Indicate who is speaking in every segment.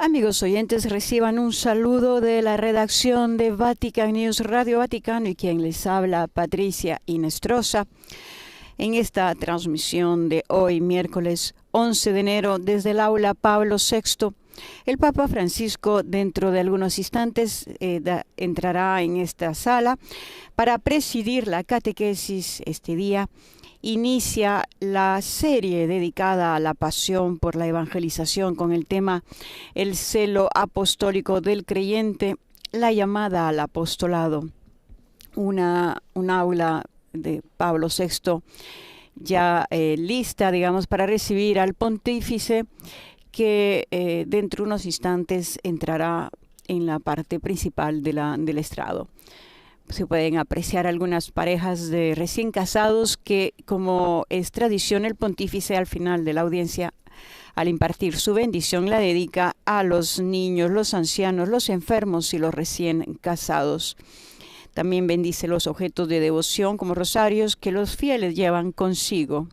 Speaker 1: Amigos oyentes, reciban un saludo de la redacción de Vatican News Radio Vaticano y quien les habla, Patricia Inestrosa, en esta transmisión de hoy, miércoles 11 de enero, desde el aula Pablo VI. El Papa Francisco, dentro de algunos instantes, entrará en esta sala para presidir la catequesis este día. Inicia la serie dedicada a la pasión por la evangelización con el tema El celo apostólico del creyente, la llamada al apostolado. Un aula de Pablo VI ya lista, digamos, para recibir al pontífice que dentro de unos instantes entrará en la parte principal del estrado. Se pueden apreciar algunas parejas de recién casados que, como es tradición, el pontífice al final de la audiencia, al impartir su bendición, la dedica a los niños, los ancianos, los enfermos y los recién casados. También bendice los objetos de devoción como rosarios que los fieles llevan consigo.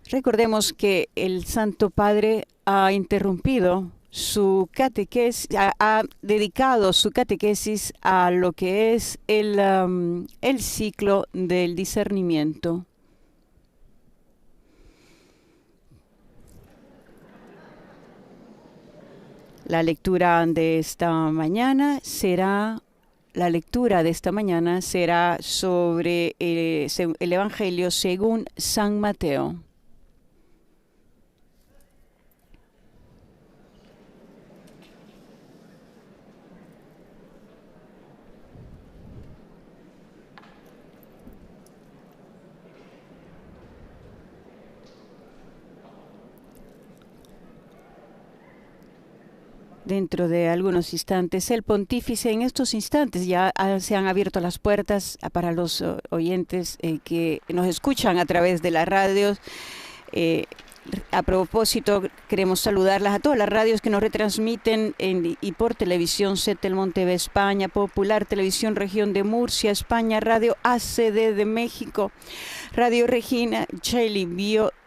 Speaker 1: Recordemos que el Santo Padre ha interrumpido su catequesis, ha dedicado su catequesis a lo que es el ciclo del discernimiento. La lectura de esta mañana será sobre el Evangelio según San Mateo. Dentro de algunos instantes, el pontífice, en estos instantes ya se han abierto las puertas para los oyentes que nos escuchan a través de las radios. A propósito, queremos saludarlas a todas las radios que nos retransmiten y por televisión: Setelmont TV España, Popular Televisión Región de Murcia, España, Radio ACD de México, Radio Regina Cheli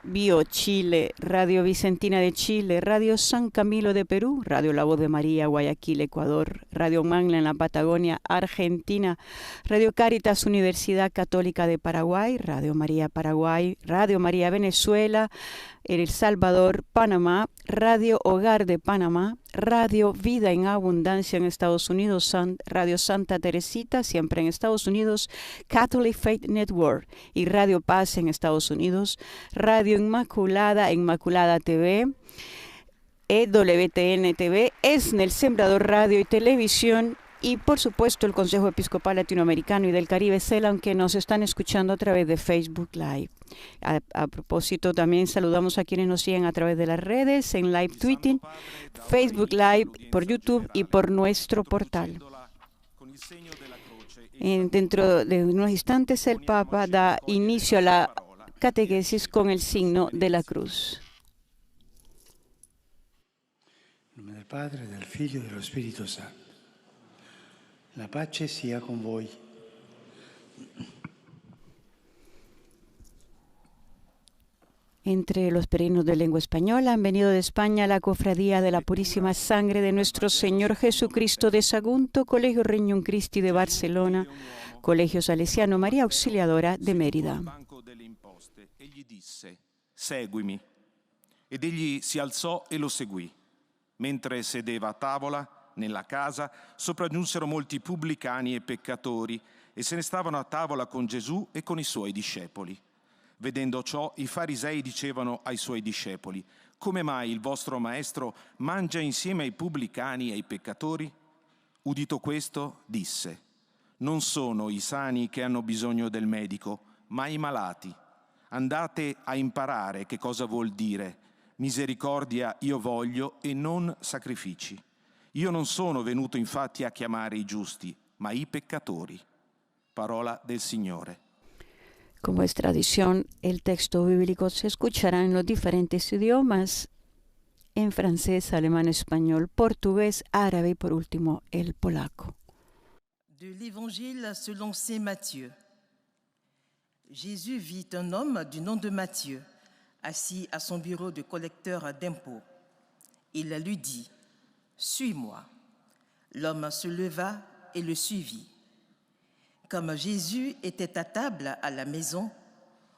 Speaker 1: Bio Chile, Radio Vicentina de Chile, Radio San Camilo de Perú, Radio La Voz de María, Guayaquil, Ecuador, Radio Mangla en la Patagonia, Argentina, Radio Cáritas Universidad Católica de Paraguay, Radio María Paraguay, Radio María Venezuela, El Salvador, Panamá, Radio Hogar de Panamá, Radio Vida en Abundancia en Estados Unidos, Radio Santa Teresita, siempre en Estados Unidos, Catholic Faith Network y Radio Paz en Estados Unidos, Radio Inmaculada TV, EWTN TV, ESNEL Sembrador Radio y Televisión, y por supuesto el Consejo Episcopal Latinoamericano y del Caribe, CELAM, que nos están escuchando a través de Facebook Live. A propósito, también saludamos a quienes nos siguen a través de las redes, en live tweeting, Facebook Live, por YouTube y por nuestro portal. Dentro de unos instantes el Papa da inicio a la catequesis con el signo de la cruz.
Speaker 2: En nombre del Padre, del Figlio y del Espíritu Santo. La pace sia con voi.
Speaker 1: Entre los peregrinos de lengua española han venido de España la Cofradía de la Purísima Sangre de Nuestro Señor Jesucristo de Sagunto, Colegio Regnum Christi de Barcelona, Colegio Salesiano María Auxiliadora de Mérida.
Speaker 3: Egli disse: "Seguimi". Ed egli si alzò e lo seguì. Mentre sedeva a tavola nella casa, sopraggiunsero molti pubblicani e peccatori e se ne stavano a tavola con Gesù e con i suoi discepoli. Vedendo ciò, i farisei dicevano ai suoi discepoli: "Come mai il vostro maestro mangia insieme ai pubblicani e ai peccatori?" Udito questo, disse: "Non sono i sani che hanno bisogno del medico, ma i malati. Andate a imparare che cosa vuol dire: misericordia io voglio e non sacrifici. Io non sono venuto infatti a chiamare i giusti, ma i peccatori." Parola del Signore.
Speaker 1: Como es tradición, el texto bíblico se escuchará en los diferentes idiomas, en francés, alemán, español, portugués, árabe y por último el polaco.
Speaker 4: De l'Évangile selon saint Matthieu. Jésus vit un homme du nom de Matthieu, assis à son bureau de collecteur d'impôts. Il lui dit, « Suis-moi ». L'homme se leva et le suivit. Comme Jésus était à table à la maison,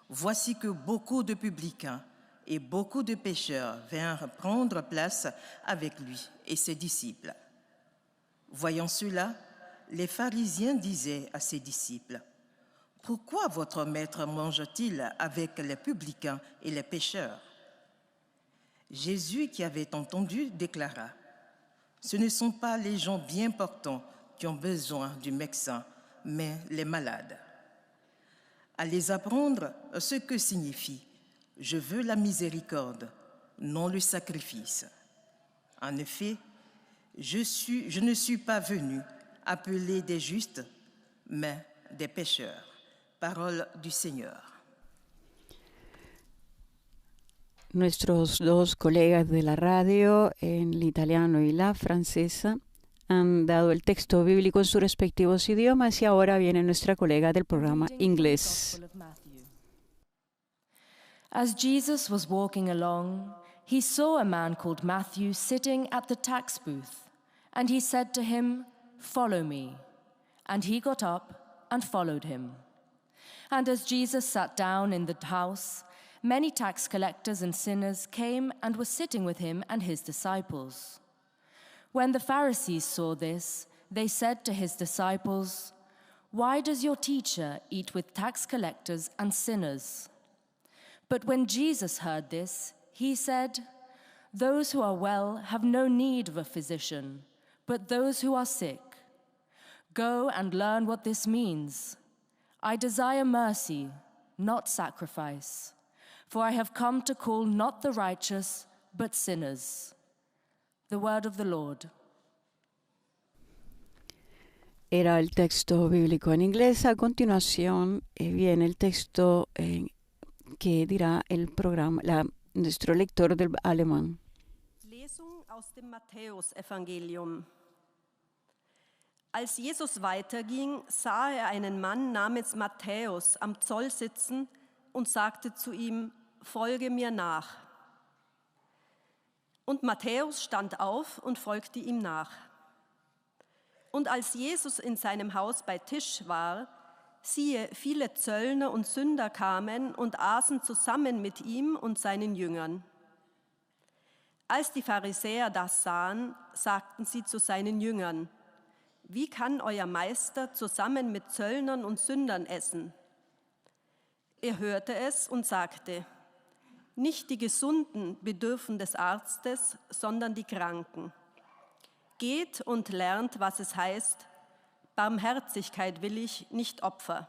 Speaker 4: voici que beaucoup de publicains et beaucoup de pécheurs vinrent prendre place avec lui et ses disciples. Voyant cela, les pharisiens disaient à ses disciples, « Pourquoi votre maître mange-t-il avec les publicains et les pécheurs ?» Jésus, qui avait entendu, déclara, « Ce ne sont pas les gens bien portants qui ont besoin du médecin, mais les malades. Allez apprendre ce que signifie « Je veux la miséricorde, non le sacrifice ». En effet, je ne suis pas venu appeler des justes, mais des pécheurs. Parole du Señor.
Speaker 1: Nuestros dos colegas de la radio, en el italiano y la francesa, han dado el texto bíblico en sus respectivos idiomas y ahora viene nuestra colega del programa inglés.
Speaker 5: As Jesus was walking along, he saw a man called Matthew sitting at the tax booth, and he said to him, "Follow me." And he got up and followed him. And as Jesus sat down in the house, many tax collectors and sinners came and were sitting with him and his disciples. When the Pharisees saw this, they said to his disciples, "Why does your teacher eat with tax collectors and sinners?" But when Jesus heard this, he said, "Those who are well have no need of a physician, but those who are sick. Go and learn what this means. I desire mercy, not sacrifice, for I have come to call not the righteous, but sinners." The word of the Lord.
Speaker 1: Era el texto bíblico en inglés. A continuación viene el texto que dirá el programa, nuestro lector del alemán.
Speaker 6: Lesung aus dem Matthäusevangelium. Als Jesus weiterging, sah er einen Mann namens Matthäus am Zoll sitzen und sagte zu ihm, "Folge mir nach." Und Matthäus stand auf und folgte ihm nach. Und als Jesus in seinem Haus bei Tisch war, siehe, viele Zöllner und Sünder kamen und aßen zusammen mit ihm und seinen Jüngern. Als die Pharisäer das sahen, sagten sie zu seinen Jüngern, "Wie kann euer Meister zusammen mit Zöllnern und Sündern essen?" Er hörte es und sagte, "Nicht die Gesunden bedürfen des Arztes, sondern die Kranken. Geht und lernt, was es heißt, Barmherzigkeit will ich, nicht Opfer.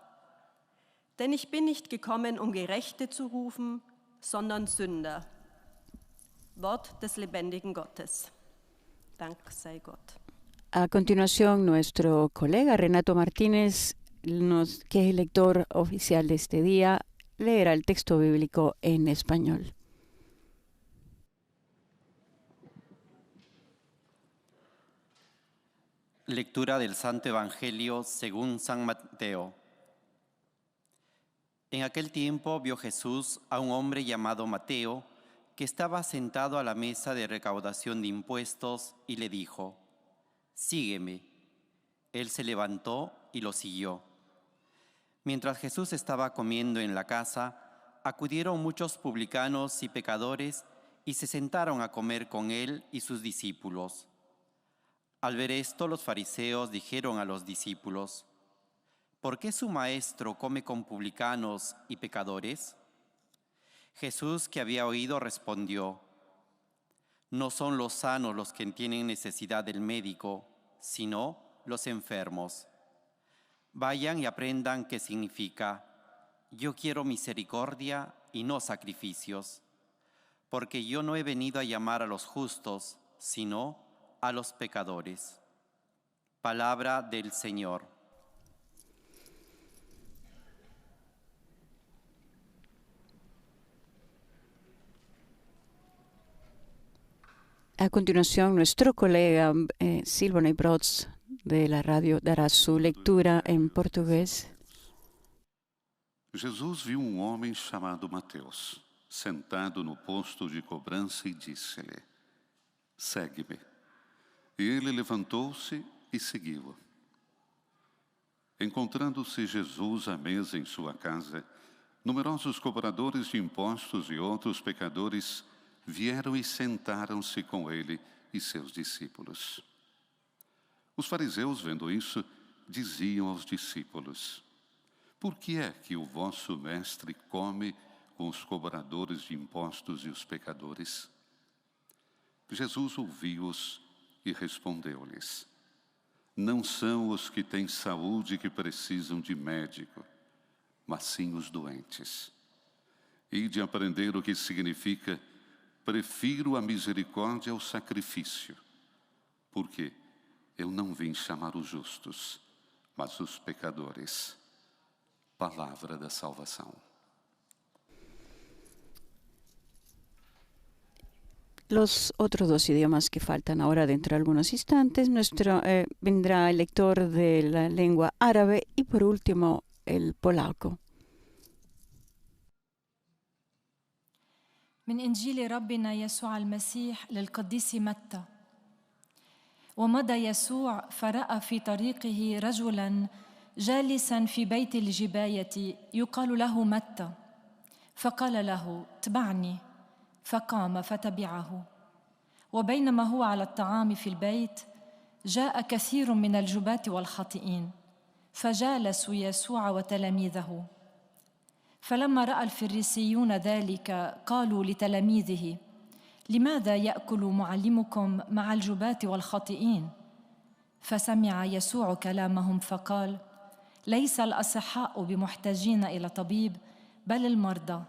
Speaker 6: Denn ich bin nicht gekommen, um Gerechte zu rufen, sondern Sünder." Wort des lebendigen Gottes. Dank sei Gott.
Speaker 1: A continuación, nuestro colega Renato Martínez, que es el lector oficial de este día, leerá el texto bíblico en español.
Speaker 7: Lectura del Santo Evangelio según San Mateo. En aquel tiempo vio Jesús a un hombre llamado Mateo, que estaba sentado a la mesa de recaudación de impuestos, y le dijo, "Sígueme." Él se levantó y lo siguió. Mientras Jesús estaba comiendo en la casa, acudieron muchos publicanos y pecadores y se sentaron a comer con él y sus discípulos. Al ver esto, los fariseos dijeron a los discípulos, ¿por qué su maestro come con publicanos y pecadores? Jesús, que había oído, respondió, no son los sanos los que tienen necesidad del médico, sino los enfermos. Vayan y aprendan qué significa, yo quiero misericordia y no sacrificios, porque yo no he venido a llamar a los justos, sino a los pecadores. Palabra del Señor.
Speaker 1: A continuación, nuestro colega Silvano Ibroz de la radio dará su lectura en portugués.
Speaker 8: Jesus viu homem chamado Mateus sentado no posto de cobrança, e disse-lhe: segue-me. E ele levantou-se e seguiu-o. Encontrando-se Jesus à mesa em sua casa, numerosos cobradores de impostos e outros pecadores vieram e sentaram-se com ele e seus discípulos. Os fariseus, vendo isso, diziam aos discípulos: por que é que o vosso mestre come com os cobradores de impostos e os pecadores? Jesus ouviu-os e respondeu-lhes: não são os que têm saúde que precisam de médico, mas sim os doentes. Ide aprender o que significa: prefiro a misericórdia ao sacrifício, porque eu não vim chamar os justos, mas os pecadores. Palavra da salvação.
Speaker 1: Los otros dos idiomas que faltan ahora dentro de algunos instantes, vendrá el lector de la lengua árabe y por último el polaco.
Speaker 9: من إنجيل ربنا يسوع المسيح للقديس متى. ومضى يسوع فرأى في طريقه رجلا جالسا في بيت الجباية يقال له متى، فقال له: اتبعني. فقام فتبعه. وبينما هو على الطعام في البيت جاء كثير من الجباة والخاطئين فجالسوا يسوع وتلاميذه. فلما رأى الفريسيون ذلك قالوا لتلاميذه: لماذا يأكل معلمكم مع الجباة والخاطئين؟ فسمع يسوع كلامهم فقال: ليس الأصحاء بمحتاجين إلى طبيب بل المرضى.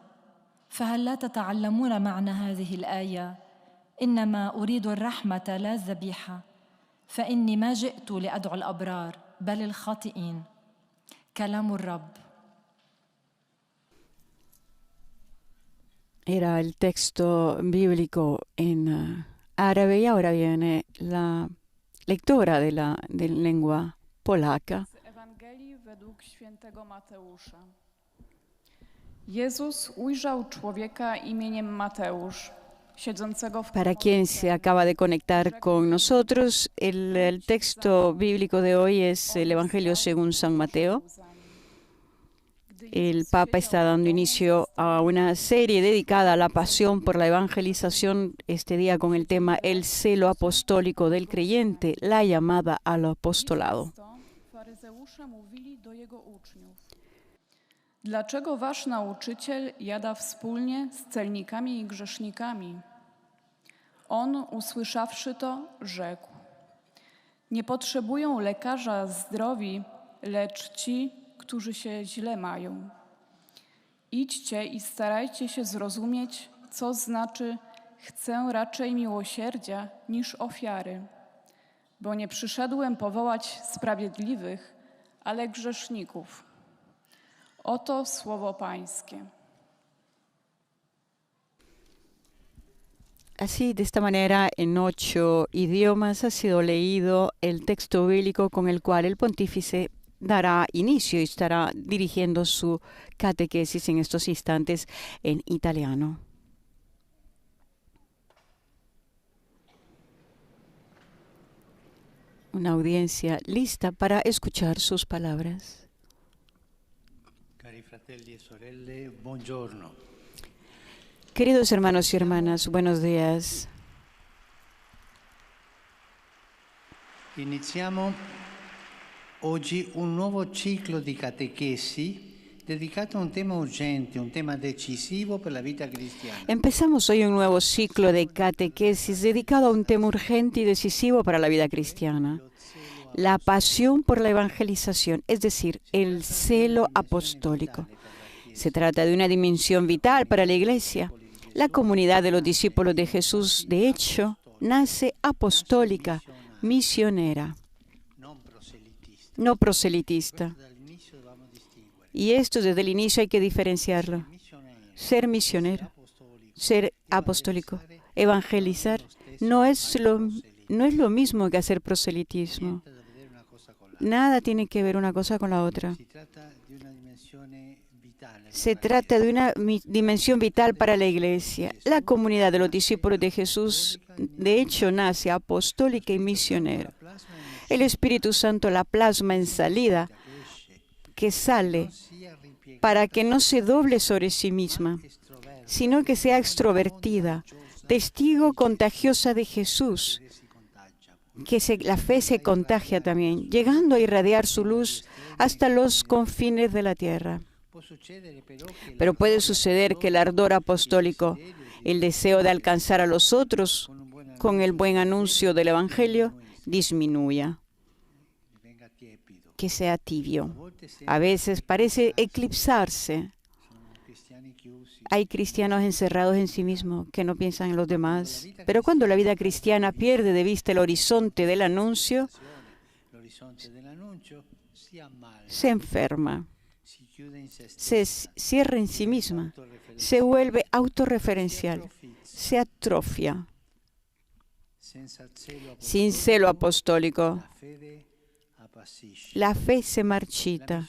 Speaker 9: فهل لا تتعلمون معنى هذه الآية: إنما أريد الرحمة لا الذبيحة، فإني ما جئت لأدعو الأبرار بل الخاطئين. كلام الرب.
Speaker 1: Era el texto bíblico en árabe y ahora viene la lectora de la lengua polaca.
Speaker 10: Ewangelii według świętego Mateusza. Jezus ujrzał człowieka imieniem Mateusz, siedzącego w...
Speaker 1: Para quien se acaba de conectar con nosotros, el texto bíblico de hoy es el Evangelio según San Mateo. El Papa está dando inicio a una serie dedicada a la pasión por la evangelización, este día con el tema El celo apostólico del creyente, la llamada al apostolado.
Speaker 10: Faryzeusze mówili do jego uczniów: dlaczego wasz nauczyciel jada wspólnie z celnikami i grzesznikami? On, usłyszawszy to, rzekł: nie potrzebują lekarza zdrowi, lecz ci, którzy się źle mają. Idźcie i starajcie się zrozumieć, co znaczy: chcę raczej miłosierdzia niż ofiary, bo nie przyszedłem powołać sprawiedliwych, ale grzeszników. Oto słowo Pańskie.
Speaker 1: Así, de esta manera, en 8 idiomas ha sido leído el texto bíblico con el cual el pontífice dará inicio y estará dirigiendo su catequesis en estos instantes en italiano. Una audiencia lista para escuchar sus palabras.
Speaker 2: Cari fratelli e sorelle, buongiorno.
Speaker 1: Queridos hermanos y hermanas, buenos días.
Speaker 2: Iniziamo oggi un nuovo ciclo di catechesi dedicato a un tema urgente, un tema decisivo per la vita cristiana.
Speaker 1: Empezamos hoy un nuevo ciclo de catequesis dedicado a un tema urgente y decisivo para la vida cristiana. La pasión por la evangelización, es decir, el celo apostólico. Se trata de una dimensión vital para la Iglesia. La comunidad de los discípulos de Jesús, de hecho, nace apostólica, misionera, no proselitista. Y esto desde el inicio hay que diferenciarlo. Ser misionero, ser apostólico, evangelizar, no es lo mismo que hacer proselitismo. Nada tiene que ver una cosa con la otra. Se trata de una dimensión vital para la Iglesia. La comunidad de los discípulos de Jesús, de hecho, nace apostólica y misionera. El Espíritu Santo la plasma en salida, que sale para que no se doble sobre sí misma, sino que sea extrovertida, testigo contagiosa de Jesús, que la fe se contagia también, llegando a irradiar su luz hasta los confines de la tierra. Pero puede suceder que el ardor apostólico, el deseo de alcanzar a los otros con el buen anuncio del Evangelio, disminuya, que sea tibio. A veces parece eclipsarse. Hay cristianos encerrados en sí mismos que no piensan en los demás. Pero cuando la vida cristiana pierde de vista el horizonte del anuncio, se enferma, se cierra en sí misma, se vuelve autorreferencial, se atrofia. Sin celo apostólico, la fe se marchita.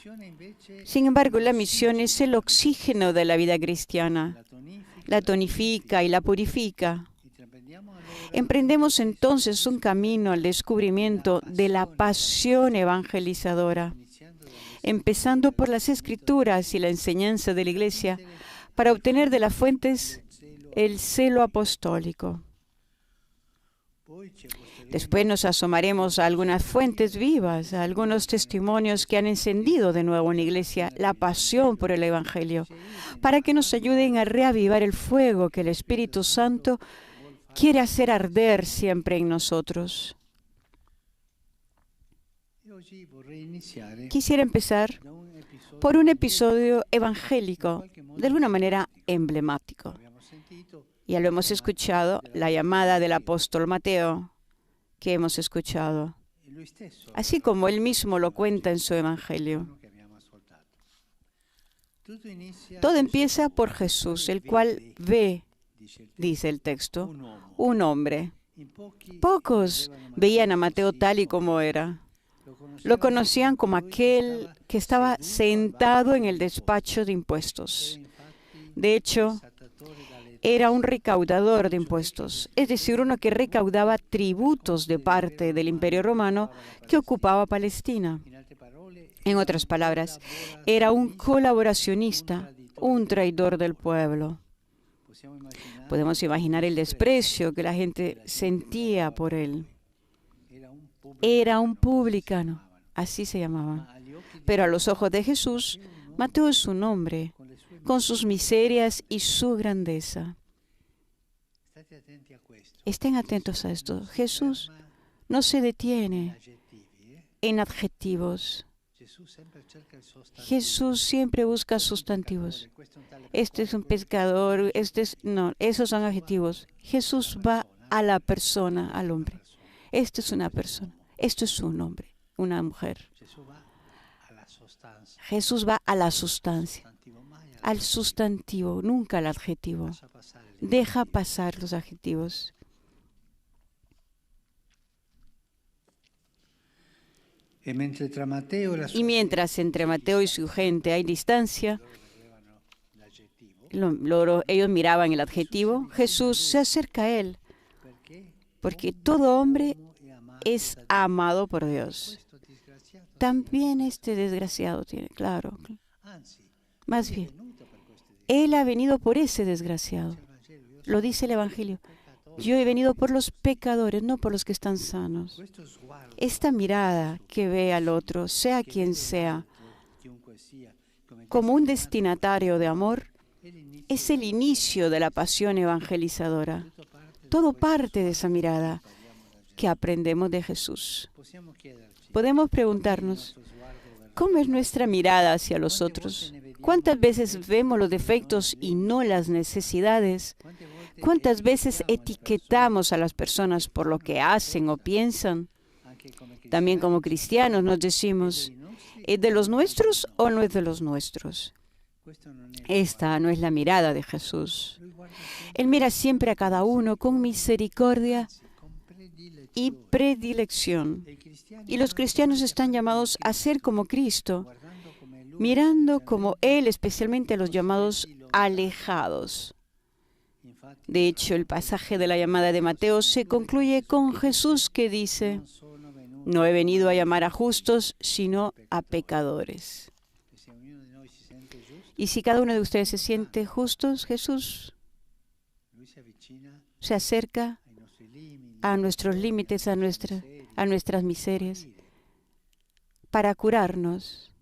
Speaker 1: Sin embargo, la misión es el oxígeno de la vida cristiana. La tonifica y la purifica. Emprendemos entonces un camino al descubrimiento de la pasión evangelizadora, empezando por las Escrituras y la enseñanza de la Iglesia, para obtener de las fuentes el celo apostólico. Después nos asomaremos a algunas fuentes vivas, a algunos testimonios que han encendido de nuevo en la Iglesia la pasión por el Evangelio, para que nos ayuden a reavivar el fuego que el Espíritu Santo quiere hacer arder siempre en nosotros. Quisiera empezar por un episodio evangélico, de alguna manera emblemático. Ya lo hemos escuchado, la llamada del apóstol Mateo, que hemos escuchado, así como él mismo lo cuenta en su Evangelio. Todo empieza por Jesús, el cual ve, dice el texto, un hombre. Pocos veían a Mateo tal y como era. Lo conocían como aquel que estaba sentado en el despacho de impuestos. De hecho, era un recaudador de impuestos, es decir, uno que recaudaba tributos de parte del Imperio Romano que ocupaba Palestina. En otras palabras, era un colaboracionista, un traidor del pueblo. Podemos imaginar el desprecio que la gente sentía por él. Era un publicano, así se llamaba. Pero a los ojos de Jesús, Mateo es un hombre, con sus miserias y su grandeza. Estén atentos a esto. Jesús no se detiene en adjetivos. Jesús siempre busca sustantivos. Este es un pescador, no, esos son adjetivos. Jesús va a la persona, al hombre. Esto es una persona, esto es un hombre, una mujer. Jesús va a la sustancia, al sustantivo, nunca al adjetivo. Deja pasar los adjetivos. Y mientras entre Mateo y su gente hay distancia, ellos miraban el adjetivo, Jesús se acerca a él, porque todo hombre es amado por Dios. También este desgraciado tiene, claro. Más bien, Él ha venido por ese desgraciado. Lo dice el Evangelio. Yo he venido por los pecadores, no por los que están sanos. Esta mirada que ve al otro, sea quien sea, como un destinatario de amor, es el inicio de la pasión evangelizadora. Todo parte de esa mirada que aprendemos de Jesús. Podemos preguntarnos, ¿cómo es nuestra mirada hacia los otros? ¿Cuántas veces vemos los defectos y no las necesidades? ¿Cuántas veces etiquetamos a las personas por lo que hacen o piensan? También como cristianos nos decimos, ¿es de los nuestros o no es de los nuestros? Esta no es la mirada de Jesús. Él mira siempre a cada uno con misericordia y predilección. Y los cristianos están llamados a ser como Cristo, mirando como Él, especialmente a los llamados alejados. De hecho, el pasaje de la llamada de Mateo se concluye con Jesús que dice: no he venido a llamar a justos, sino a pecadores. Y si cada uno de ustedes se siente justos, Jesús se acerca a nuestros límites, a nuestras miserias, para curarnos.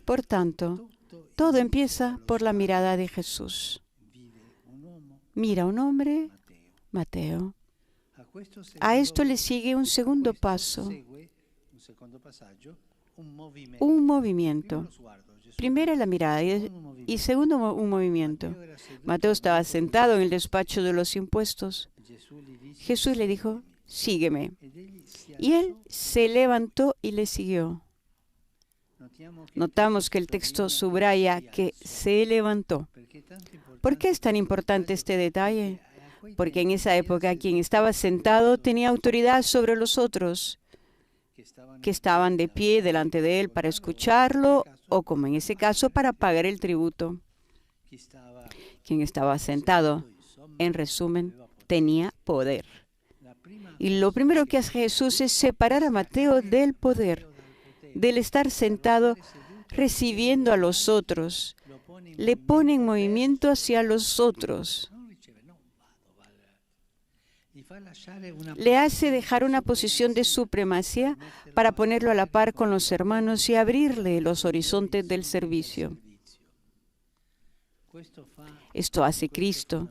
Speaker 1: Por tanto, todo empieza por la mirada de Jesús. Mira un hombre, Mateo. A esto le sigue un segundo paso, un movimiento. Primero la mirada y segundo un movimiento. Mateo estaba sentado en el despacho de los impuestos. Jesús le dijo: sígueme. Y él se levantó y le siguió. Notamos que el texto subraya que se levantó. ¿Por qué es tan importante este detalle? Porque en esa época quien estaba sentado tenía autoridad sobre los otros que estaban de pie delante de él para escucharlo o, como en ese caso, para pagar el tributo. Quien estaba sentado, en resumen, tenía poder. Y lo primero que hace Jesús es separar a Mateo del poder, del estar sentado recibiendo a los otros. Le pone en movimiento hacia los otros. Le hace dejar una posición de supremacía para ponerlo a la par con los hermanos y abrirle los horizontes del servicio. Esto hace Cristo.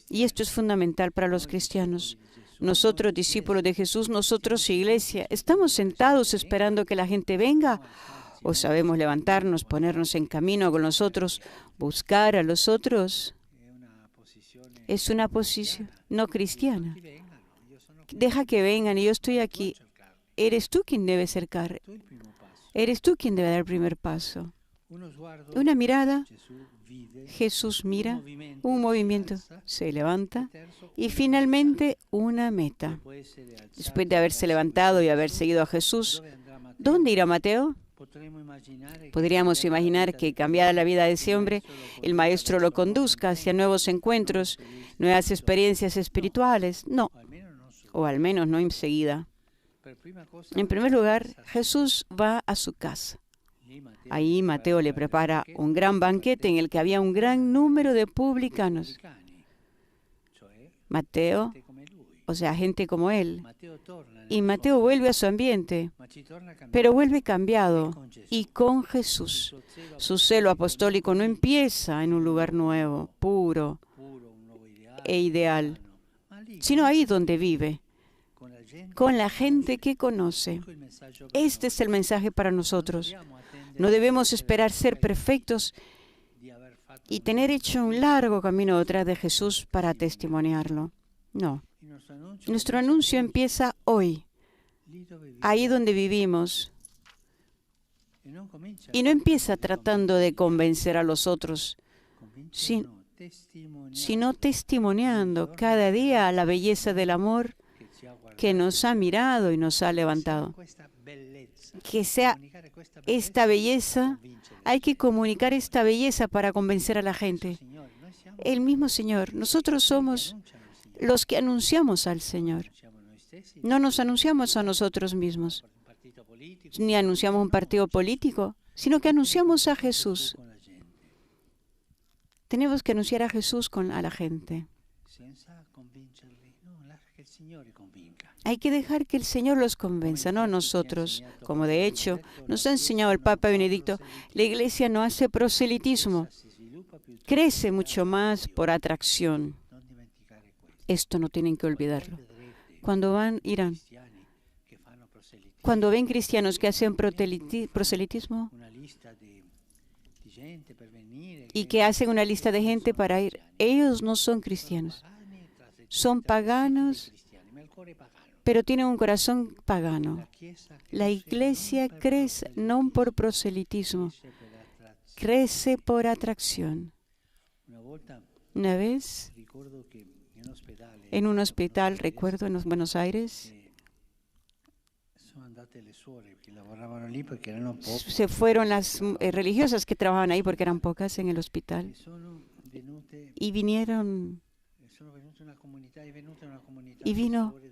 Speaker 1: Y esto es fundamental para los cristianos. Nosotros, discípulos de Jesús, nosotros, iglesia, ¿estamos sentados esperando que la gente venga? ¿O sabemos levantarnos, ponernos en camino con los otros, buscar a los otros? Es una posición no cristiana. Deja que vengan y yo estoy aquí. Eres tú quien debe acercar. Eres tú quien debe dar el primer paso. Una mirada, Jesús mira, un movimiento, se levanta y finalmente una meta. Después de haberse levantado y haber seguido a Jesús, ¿dónde irá Mateo? Podríamos imaginar que, cambiada la vida de ese hombre, el Maestro lo conduzca hacia nuevos encuentros, nuevas experiencias espirituales. No, o al menos no enseguida. En primer lugar, Jesús va a su casa. Ahí Mateo le prepara un gran banquete en el que había un gran número de publicanos. Mateo, o sea, gente como él. Y Mateo vuelve a su ambiente, pero vuelve cambiado y con Jesús. Su celo apostólico no empieza en un lugar nuevo, puro e ideal, sino ahí donde vive, con la gente que conoce. Este es el mensaje para nosotros. No debemos esperar ser perfectos y tener hecho un largo camino detrás de Jesús para testimoniarlo. No. Nuestro anuncio empieza hoy, ahí donde vivimos. Y no empieza tratando de convencer a los otros, sino testimoniando cada día la belleza del amor que nos ha mirado y nos ha levantado. Que sea esta belleza, hay que comunicar esta belleza para convencer a la gente. El mismo Señor, nosotros somos los que anunciamos al Señor. No nos anunciamos a nosotros mismos, ni anunciamos un partido político, sino que anunciamos a Jesús. Tenemos que anunciar a Jesús a la gente. Hay que dejar que el Señor los convenza, no nosotros. Como de hecho nos ha enseñado el Papa Benedicto, la Iglesia no hace proselitismo, crece mucho más por atracción. Esto no tienen que olvidarlo. Cuando irán. Cuando ven cristianos que hacen proselitismo y que hacen una lista de gente para ir, ellos no son cristianos. Son paganos, pero tienen un corazón pagano. La Iglesia crece no por proselitismo, crece por atracción. Una vez, en un hospital, recuerdo, en Buenos Aires, Se fueron las religiosas que trabajaban ahí porque eran pocas en el hospital. Y vino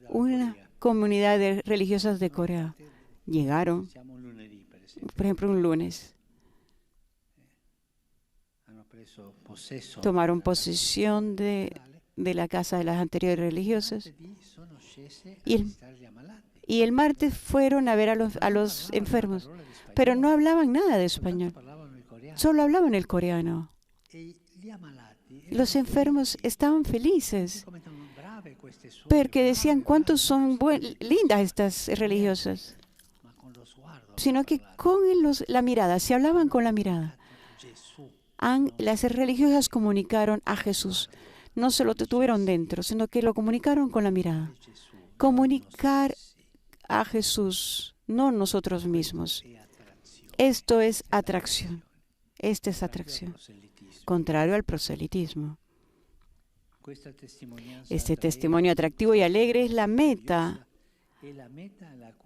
Speaker 1: una comunidad de religiosas de Corea. Llegaron, por ejemplo, un lunes. Tomaron posesión de la casa de las anteriores religiosas. Y el martes fueron a ver a los enfermos, pero no hablaban nada de español, solo hablaban el coreano. Los enfermos estaban felices porque decían cuántos son lindas estas religiosas, sino que con la mirada, se hablaban con la mirada. Las religiosas comunicaron a Jesús, no se lo tuvieron dentro, sino que lo comunicaron con la mirada. Comunicar a Jesús, no nosotros mismos. Esto es atracción. Esta es atracción, contrario al proselitismo. Este testimonio atractivo y alegre es la meta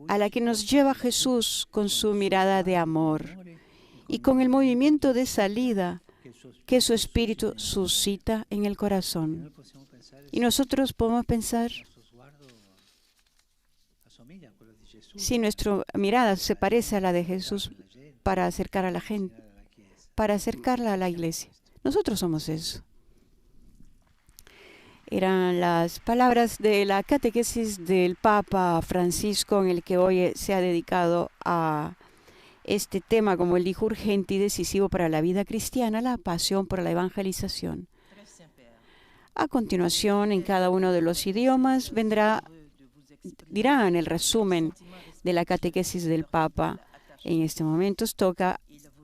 Speaker 1: a la que nos lleva Jesús con su mirada de amor y con el movimiento de salida que su espíritu suscita en el corazón. Y nosotros podemos pensar, si nuestra mirada se parece a la de Jesús para acercar a la gente, para acercarla a la iglesia. Nosotros somos eso. Eran las palabras de la catequesis del Papa Francisco, en el que hoy se ha dedicado a este tema, como él dijo, urgente y decisivo para la vida cristiana, la pasión por la evangelización. A continuación, en cada uno de los idiomas dirán el resumen de la catequesis del Papa. En este momento toca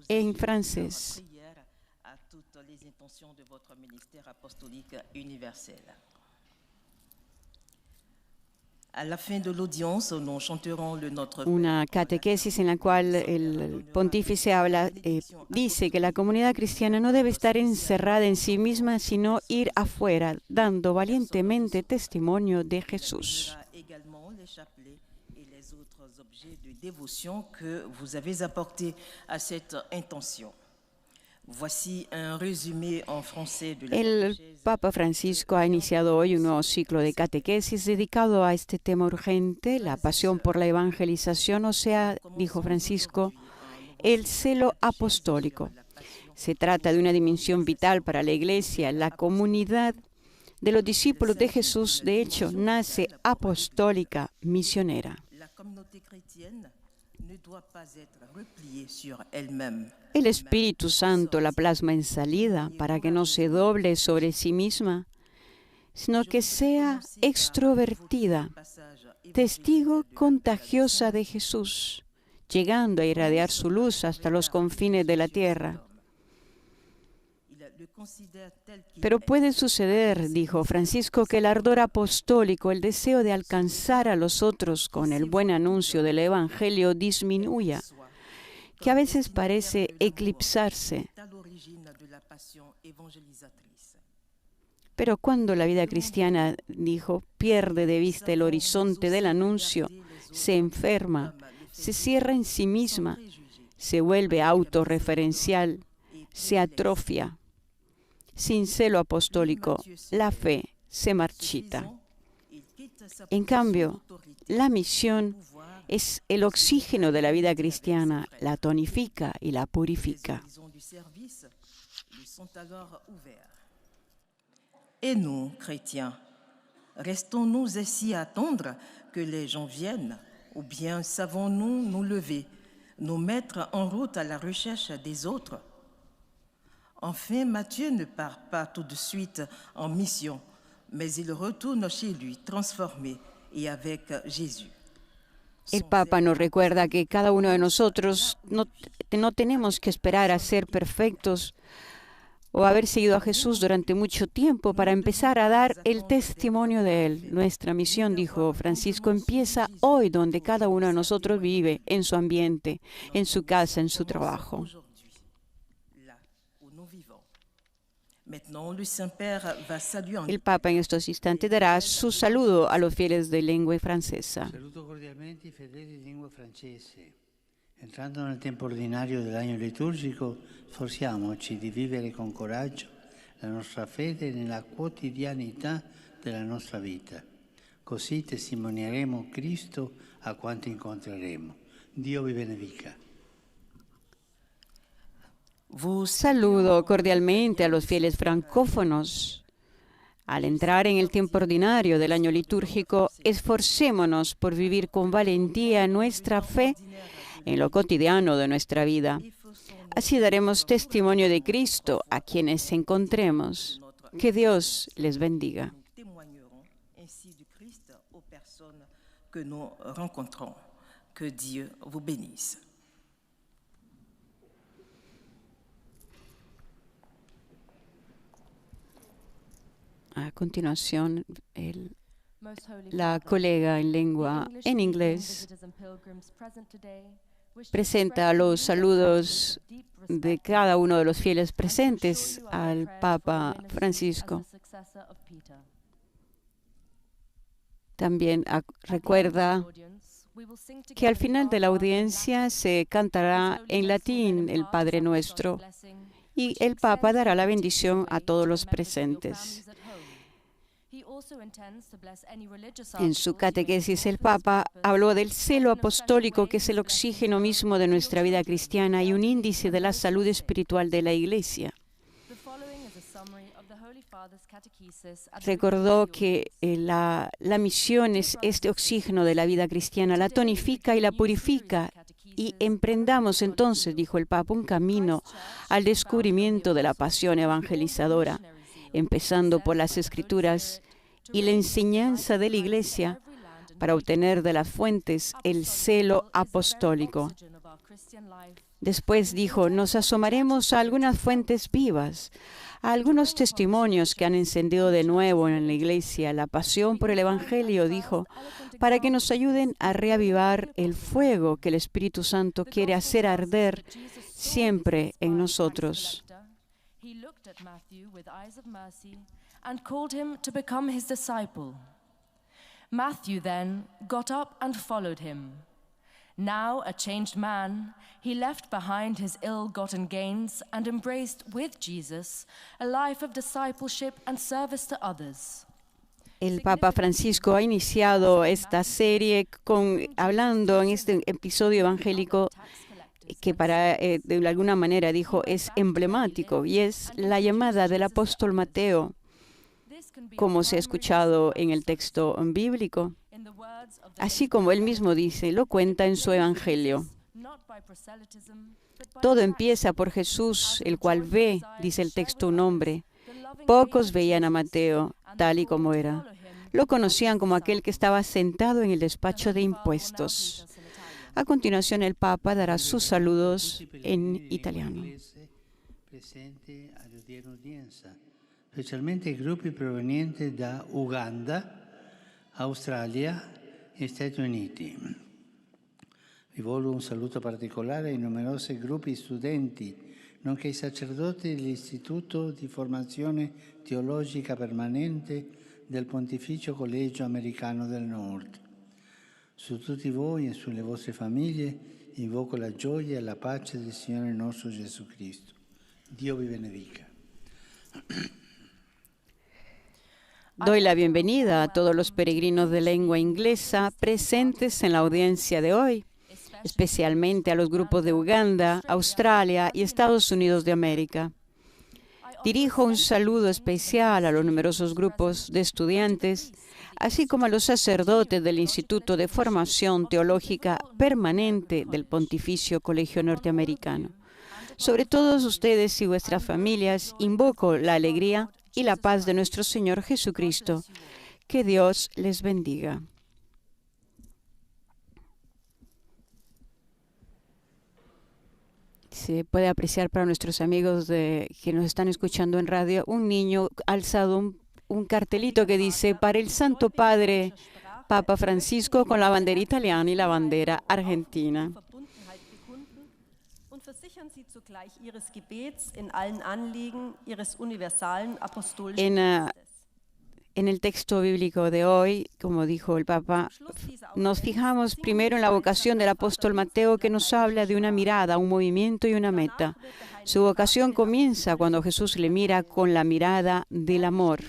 Speaker 1: en francés. Una catequesis en la cual el pontífice dice que la comunidad cristiana no debe estar encerrada en sí misma, sino ir afuera, dando valientemente testimonio de Jesús. El Papa Francisco ha iniciado hoy un nuevo ciclo de catequesis dedicado a este tema urgente, la pasión por la evangelización, o sea, dijo Francisco, el celo apostólico. Se trata de una dimensión vital para la Iglesia. La comunidad de los discípulos de Jesús, de hecho, nace apostólica, misionera. El Espíritu Santo la plasma en salida para que no se doble sobre sí misma, sino que sea extrovertida, testigo contagiosa de Jesús, llegando a irradiar su luz hasta los confines de la tierra. Pero puede suceder, dijo Francisco, que el ardor apostólico, el deseo de alcanzar a los otros con el buen anuncio del Evangelio disminuya, que a veces parece eclipsarse. Pero cuando la vida cristiana, dijo, pierde de vista el horizonte del anuncio, se enferma, se cierra en sí misma, se vuelve autorreferencial, se atrofia. Sin celo apostólico, la fe se marchita. En cambio, la misión es el oxígeno de la vida cristiana, la tonifica y la purifica.
Speaker 4: Et nous, chrétiens, restons-nous assis à attendre que les gens viennent, ou bien savons-nous nous lever, nous mettre en route à la recherche des autres? Enfin, Matthieu ne part pas tout de suite en mission, mais il retourne chez lui, transformé et avec Jésus.
Speaker 1: El Papa nos recuerda que cada uno de nosotros no tenemos que esperar a ser perfectos o haber seguido a Jesús durante mucho tiempo para empezar a dar el testimonio de Él. Nuestra misión, dijo Francisco, empieza hoy, donde cada uno de nosotros vive, en su ambiente, en su casa, en su trabajo. El Papa en estos instantes dará su saludo a los fieles de lengua francesa.
Speaker 2: Saluto cordialmente i fedeli di lingua francese. Entrando nel tempo ordinario dell'anno liturgico, sforziamoci di vivere con coraggio la nostra fede nella quotidianità della nostra vita. Così testimonieremo Cristo a quanti incontreremo. Dio vi benedica.
Speaker 1: Saludo cordialmente a los fieles francófonos. Al entrar en el tiempo ordinario del año litúrgico, esforcémonos por vivir con valentía nuestra fe en lo cotidiano de nuestra vida. Así daremos testimonio de Cristo a quienes encontremos. Que Dios les bendiga.
Speaker 4: Que nous rencontrons. Que Dieu vous bénisse.
Speaker 1: A continuación, la colega en lengua en inglés presenta los saludos de cada uno de los fieles presentes al Papa Francisco. También recuerda que al final de la audiencia se cantará en latín el Padre Nuestro y el Papa dará la bendición a todos los presentes. En su catequesis, el Papa habló del celo apostólico, que es el oxígeno mismo de nuestra vida cristiana y un índice de la salud espiritual de la Iglesia. Recordó que la misión es este oxígeno de la vida cristiana, la tonifica y la purifica. Y emprendamos entonces, dijo el Papa, un camino al descubrimiento de la pasión evangelizadora, empezando por las Escrituras y la enseñanza de la Iglesia, para obtener de las fuentes el celo apostólico. Después dijo, nos asomaremos a algunas fuentes vivas, a algunos testimonios que han encendido de nuevo en la Iglesia la pasión por el Evangelio, dijo, para que nos ayuden a reavivar el fuego que el Espíritu Santo quiere hacer arder siempre en nosotros.
Speaker 5: And called him to become his disciple. Matthew then got up and followed him. Now a changed man, he left behind his ill-gotten gains and embraced with Jesus a life of discipleship and service to others.
Speaker 1: El Papa Francisco ha iniciado esta serie hablando en este episodio evangélico que de alguna manera dijo es emblemático, y es la llamada del apóstol Mateo, como se ha escuchado en el texto bíblico, así como él mismo dice, lo cuenta en su evangelio. Todo empieza por Jesús, el cual ve, dice el texto, un hombre. Pocos veían a Mateo tal y como era. Lo conocían como aquel que estaba sentado en el despacho de impuestos. A continuación, el Papa dará sus saludos en italiano.
Speaker 2: Specialmente i gruppi provenienti da Uganda, Australia e Stati Uniti. Rivolgo un saluto particolare ai numerosi gruppi studenti, nonché ai sacerdoti dell'Istituto di Formazione Teologica Permanente del Pontificio Collegio Americano del Nord. Su tutti voi e sulle vostre famiglie invoco la gioia e la pace del Signore nostro Gesù Cristo. Dio vi benedica.
Speaker 1: Doy la bienvenida a todos los peregrinos de lengua inglesa presentes en la audiencia de hoy, especialmente a los grupos de Uganda, Australia y Estados Unidos de América. Dirijo un saludo especial a los numerosos grupos de estudiantes, así como a los sacerdotes del Instituto de Formación Teológica Permanente del Pontificio Colegio Norteamericano. Sobre todos ustedes y vuestras familias, invoco la alegría y la paz de nuestro Señor Jesucristo. Que Dios les bendiga. Se puede apreciar para nuestros amigos que nos están escuchando en radio, un niño alzado un cartelito que dice para el Santo Padre Papa Francisco, con la bandera italiana y la bandera argentina.
Speaker 6: Versichern Sie zugleich Ihres Gebets in allen Anliegen Ihres universalen apostolischen
Speaker 1: En el texto bíblico de hoy, como dijo el Papa, nos fijamos primero en la vocación del apóstol Mateo, que nos habla de una mirada, un movimiento y una meta. Su vocación comienza cuando Jesús le mira con la mirada del amor.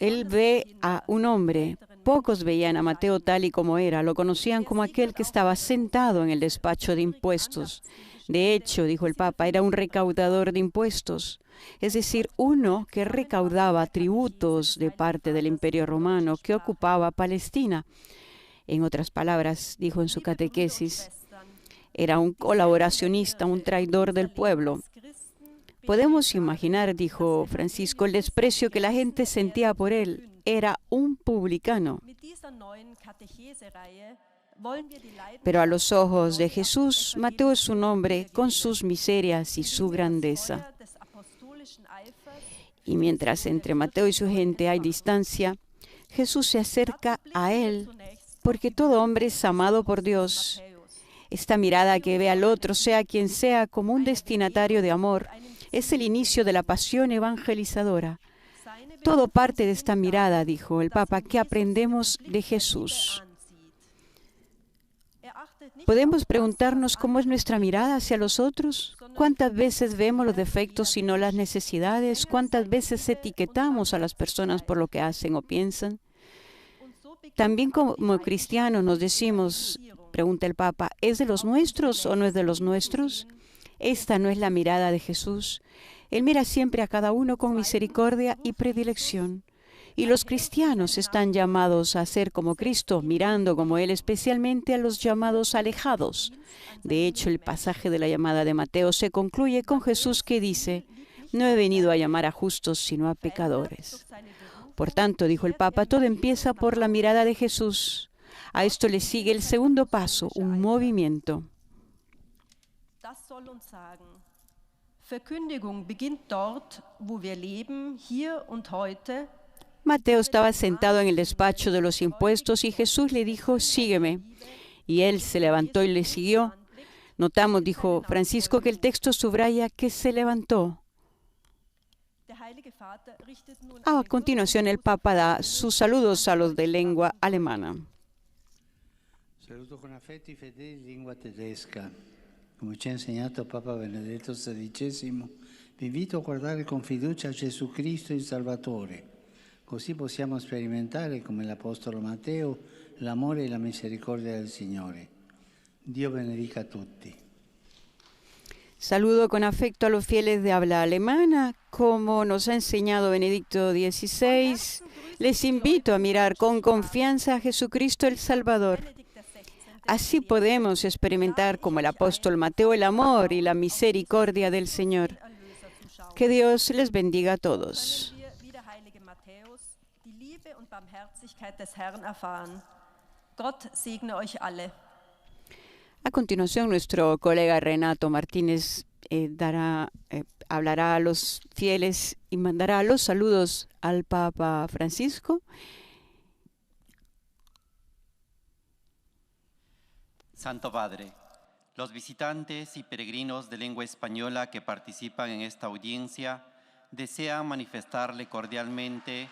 Speaker 1: Él ve a un hombre. Pocos veían a Mateo tal y como era, lo conocían como aquel que estaba sentado en el despacho de impuestos. De hecho, dijo el Papa, era un recaudador de impuestos, es decir, uno que recaudaba tributos de parte del Imperio Romano que ocupaba Palestina. En otras palabras, dijo en su catequesis, era un colaboracionista, un traidor del pueblo. Podemos imaginar, dijo Francisco, el desprecio que la gente sentía por él. Era un publicano. Pero a los ojos de Jesús, Mateo es un hombre con sus miserias y su grandeza. Y mientras entre Mateo y su gente hay distancia, Jesús se acerca a él porque todo hombre es amado por Dios. Esta mirada que ve al otro, sea quien sea, como un destinatario de amor, es el inicio de la pasión evangelizadora. Todo parte de esta mirada, dijo el Papa, que aprendemos de Jesús. ¿Podemos preguntarnos cómo es nuestra mirada hacia los otros? ¿Cuántas veces vemos los defectos y no las necesidades? ¿Cuántas veces etiquetamos a las personas por lo que hacen o piensan? También como cristianos nos decimos, pregunta el Papa, ¿es de los nuestros o no es de los nuestros? Esta no es la mirada de Jesús. Él mira siempre a cada uno con misericordia y predilección. Y los cristianos están llamados a ser como Cristo, mirando como Él, especialmente a los llamados alejados. De hecho, el pasaje de la llamada de Mateo se concluye con Jesús que dice, no he venido a llamar a justos, sino a pecadores. Por tanto, dijo el Papa, todo empieza por la mirada de Jesús. A esto le sigue el segundo paso, un movimiento.
Speaker 6: Verkündigung beginnt dort, wo wir leben, hier und heute.
Speaker 1: Mateo estaba sentado en el despacho de los impuestos y Jesús le dijo, sígueme. Y él se levantó y le siguió. Notamos, dijo Francisco, que el texto subraya que se levantó. A continuación, el Papa da sus saludos a los de lengua alemana.
Speaker 2: Saluto con affetti i fedeli di lingua tedesca. Come ci ha insegnato Papa Benedetto XVI, vi invito a guardare con fiducia a Gesù Cristo il Salvatore. Così possiamo sperimentare, come l'Apostolo Matteo, l'amore e la misericordia del Signore. Dio benedica a tutti.
Speaker 1: Saludo con afecto a los fieles de habla alemana. Como nos ha enseñado Benedicto XVI, les invito a mirar con confianza a Jesucristo el Salvador. Así podemos experimentar, como el apóstol Mateo, el amor y la misericordia del Señor. Que Dios les bendiga a todos. A continuación, nuestro colega Renato Martínez hablará a los fieles y mandará los saludos al Papa Francisco.
Speaker 7: Santo Padre, los visitantes y peregrinos de lengua española que participan en esta audiencia desean manifestarle cordialmente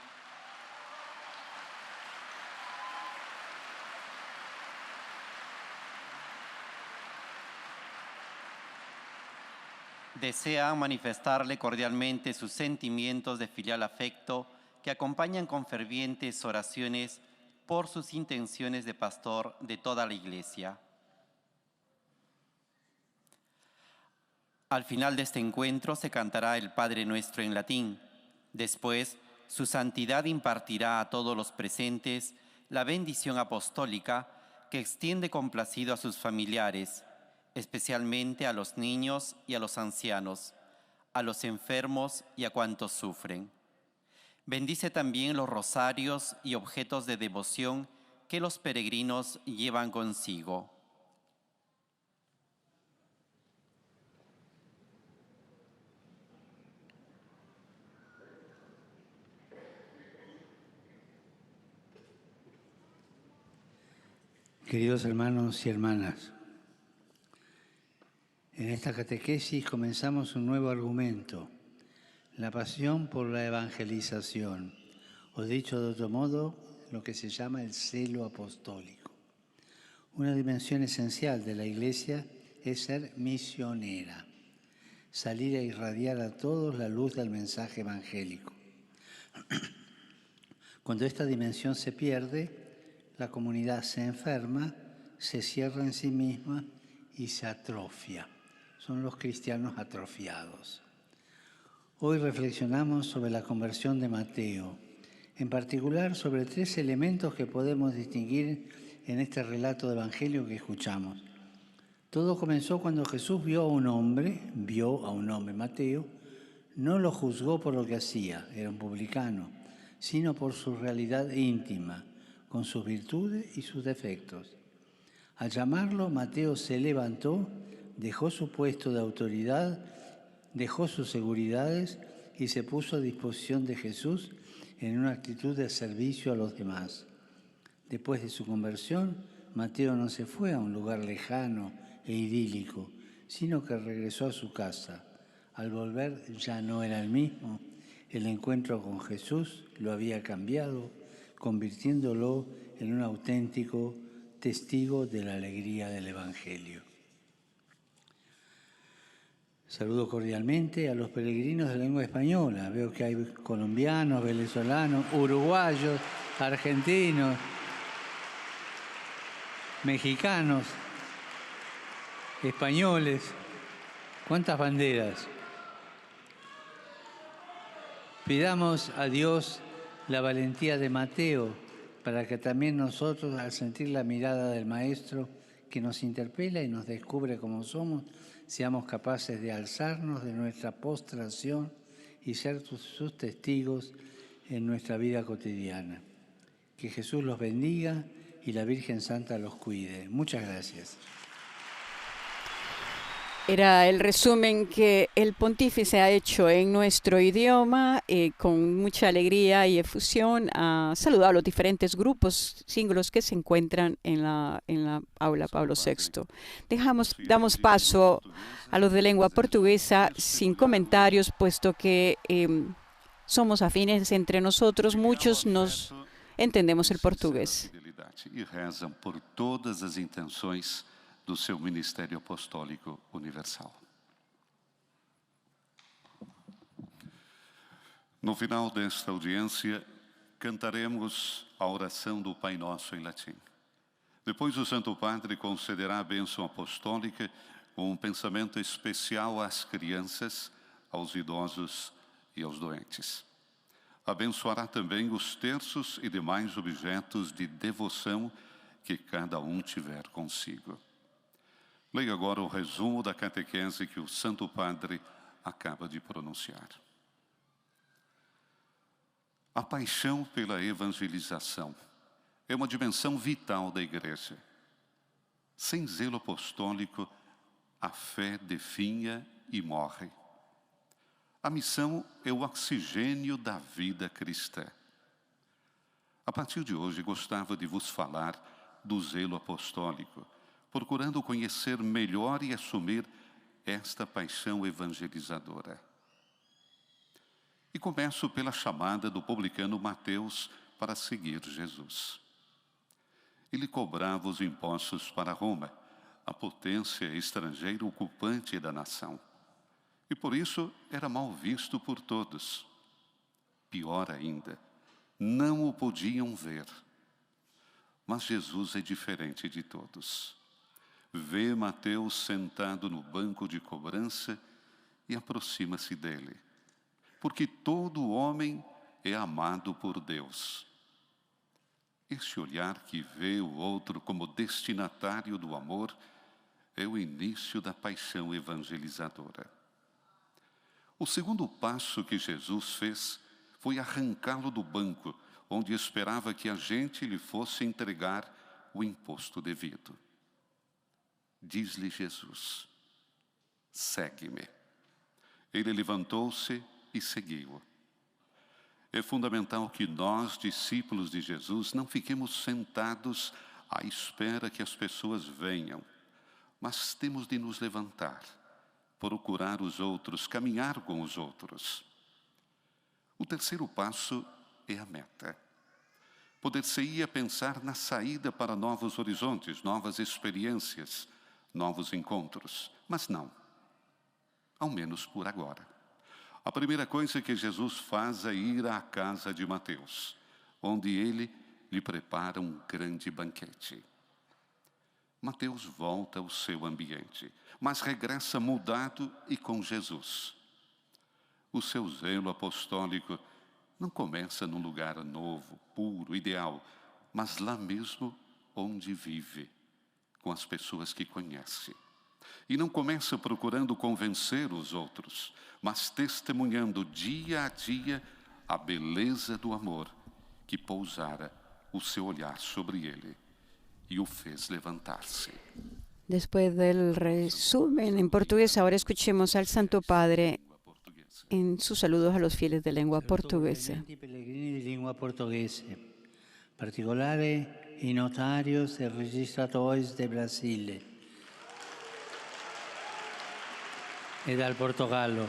Speaker 7: sus sentimientos de filial afecto que acompañan con fervientes oraciones por sus intenciones de pastor de toda la Iglesia. Al final de este encuentro se cantará el Padre Nuestro en latín. Después, su santidad impartirá a todos los presentes la bendición apostólica que extiende complacido a sus familiares, especialmente a los niños y a los ancianos, a los enfermos y a cuantos sufren. Bendice también los rosarios y objetos de devoción que los peregrinos llevan consigo.
Speaker 2: Queridos hermanos y hermanas, En esta catequesis comenzamos un nuevo argumento, la pasión por la evangelización, o dicho de otro modo, lo que se llama el celo apostólico. Una dimensión esencial de la Iglesia es ser misionera, salir a irradiar a todos la luz del mensaje evangélico. Cuando esta dimensión se pierde, la comunidad se enferma, se cierra en sí misma y se atrofia. Son los cristianos atrofiados. Hoy reflexionamos sobre la conversión de Mateo, en particular sobre 3 elementos que podemos distinguir en este relato de Evangelio que escuchamos. Todo comenzó cuando Jesús vio a un hombre, Mateo, no lo juzgó por lo que hacía, era un publicano, sino por su realidad íntima, con sus virtudes y sus defectos. Al llamarlo, Mateo se levantó, dejó su puesto de autoridad, dejó sus seguridades y se puso a disposición de Jesús en una actitud de servicio a los demás. Después de su conversión, Mateo no se fue a un lugar lejano e idílico, sino que regresó a su casa. Al volver ya no era el mismo. El encuentro con Jesús lo había cambiado, convirtiéndolo en un auténtico testigo de la alegría del Evangelio. Saludo cordialmente a los peregrinos de lengua española. Veo que hay colombianos, venezolanos, uruguayos, argentinos, mexicanos, españoles. ¿Cuántas banderas? Pidamos a Dios la valentía de Mateo para que también nosotros, al sentir la mirada del Maestro que nos interpela y nos descubre como somos, seamos capaces de alzarnos de nuestra postración y ser sus testigos en nuestra vida cotidiana. Que Jesús los bendiga y la Virgen Santa los cuide. Muchas gracias.
Speaker 1: Era el resumen que el pontífice ha hecho en nuestro idioma, con mucha alegría y efusión. Ha saludado a los diferentes grupos, símbolos que se encuentran en la aula Pablo VI. Damos paso a los de lengua portuguesa sin comentarios, puesto que somos afines entre nosotros, muchos nos entendemos el portugués.
Speaker 8: E rezam por todas as intenções do seu ministério apostólico universal. No final desta audiência, cantaremos a oração do Pai Nosso em latim. Depois o Santo Padre concederá a bênção apostólica com um pensamento especial às crianças, aos idosos e aos doentes. Abençoará também os terços e demais objetos de devoção que cada um tiver consigo. Leia agora o resumo da catequese que o Santo Padre acaba de pronunciar. A paixão pela evangelização é uma dimensão vital da Igreja. Sem zelo apostólico, a fé definha e morre. A missão é o oxigênio da vida cristã. A partir de hoje, gostava de vos falar do zelo apostólico, procurando conhecer melhor e assumir esta paixão evangelizadora. E começo pela chamada do publicano Mateus para seguir Jesus. Ele cobrava os impostos para Roma, a potência estrangeira ocupante da nação. E por isso era mal visto por todos. Pior ainda, não o podiam ver. Mas Jesus é diferente de todos. Vê Mateus sentado no banco de cobrança e aproxima-se dele. Porque todo homem é amado por Deus. Esse olhar que vê o outro como destinatário do amor é o início da paixão evangelizadora. O segundo passo que Jesus fez foi arrancá-lo do banco, onde esperava que a gente lhe fosse entregar o imposto devido. Diz-lhe Jesus: segue-me. Ele levantou-se e seguiu. É fundamental que nós, discípulos de Jesus, não fiquemos sentados à espera que as pessoas venham, mas temos de nos levantar, procurar os outros, caminhar com os outros. O terceiro passo é a meta. Poder-se-ia pensar na saída para novos horizontes, novas experiências, novos encontros, mas não. Ao menos por agora. A primeira coisa que Jesus faz é ir à casa de Mateus, onde ele lhe prepara um grande banquete. Mateus volta ao seu ambiente, mas regressa mudado e com Jesus. O seu zelo apostólico não começa num lugar novo, puro, ideal, mas lá mesmo onde vive, com as pessoas que conhece. E não começa procurando convencer os outros, mas testemunhando dia a dia a beleza do amor que pousara o seu olhar sobre ele e o fez levantar-se.
Speaker 1: Después del resumen en portugués, ahora escuchemos al Santo Padre en sus saludos a los fieles de lengua portuguesa.
Speaker 2: Pellegrini di lingua portoghese, particolare i notarios e registradores de Brasile e dal Portogallo,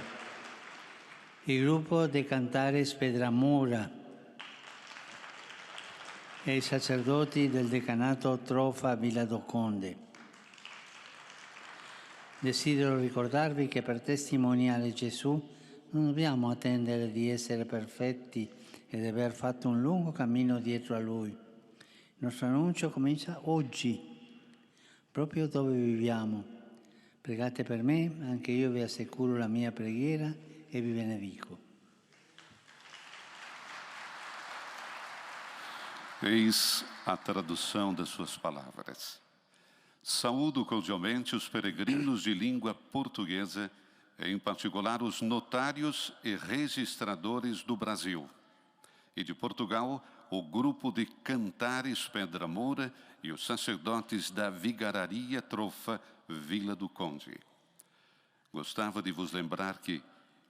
Speaker 2: il gruppo de Cantares Pedramura e i sacerdoti del decanato Trofa Villa do Conde. Desidero ricordarvi che per testimoniare Gesù non dobbiamo attendere di essere perfetti e di aver fatto un lungo cammino dietro a Lui. Il nostro annuncio comincia oggi, proprio dove viviamo. Pregate per me, anche io vi assicuro la mia preghiera e vi benedico.
Speaker 8: Eis a tradução das suas palavras. Saúdo cordialmente os peregrinos de língua portuguesa, em particular os notários e registradores do Brasil. E de Portugal, o grupo de Cantares Pedra Moura e os sacerdotes da Vigararia Trofa Vila do Conde. Gostava de vos lembrar que,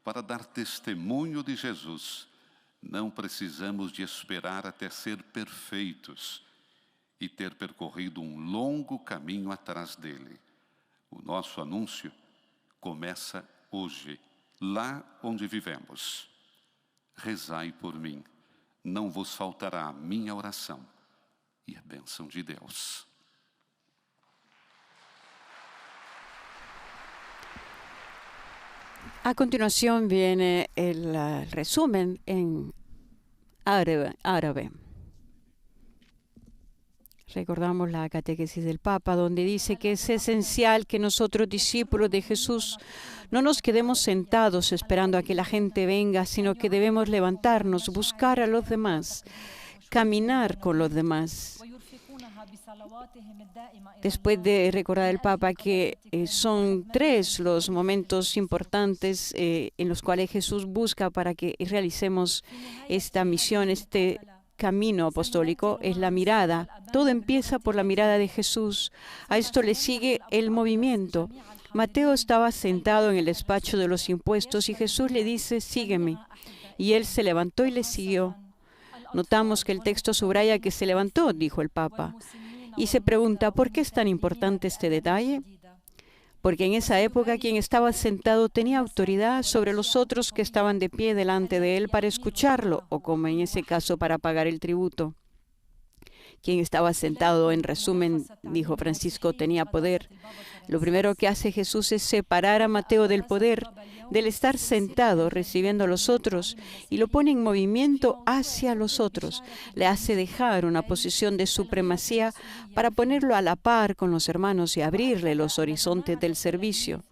Speaker 8: para dar testemunho de Jesus, não precisamos de esperar até ser perfeitos e ter percorrido um longo caminho atrás dele. O nosso anúncio começa hoje, lá onde vivemos. Rezai por mim, não vos faltará a minha oração e a bênção de Deus.
Speaker 1: A continuación viene el resumen en árabe. Recordamos la catequesis del Papa, donde dice que es esencial que nosotros, discípulos de Jesús, no nos quedemos sentados esperando a que la gente venga, sino que debemos levantarnos, buscar a los demás, caminar con los demás. Después de recordar el Papa que son 3 los momentos importantes en los cuales Jesús busca para que realicemos esta misión, este camino apostólico, es la mirada. Todo empieza por la mirada de Jesús. A esto le sigue el movimiento. Mateo estaba sentado en el despacho de los impuestos y Jesús le dice, sígueme. Y él se levantó y le siguió. Notamos que el texto subraya que se levantó, dijo el Papa. Y se pregunta, ¿por qué es tan importante este detalle? Porque en esa época quien estaba sentado tenía autoridad sobre los otros que estaban de pie delante de él para escucharlo, o como en ese caso para pagar el tributo. Quien estaba sentado, en resumen, dijo Francisco, tenía poder. Lo primero que hace Jesús es separar a Mateo del poder, del estar sentado recibiendo a los otros, y lo pone en movimiento hacia los otros. Le hace dejar una posición de supremacía para ponerlo a la par con los hermanos y abrirle los horizontes del servicio.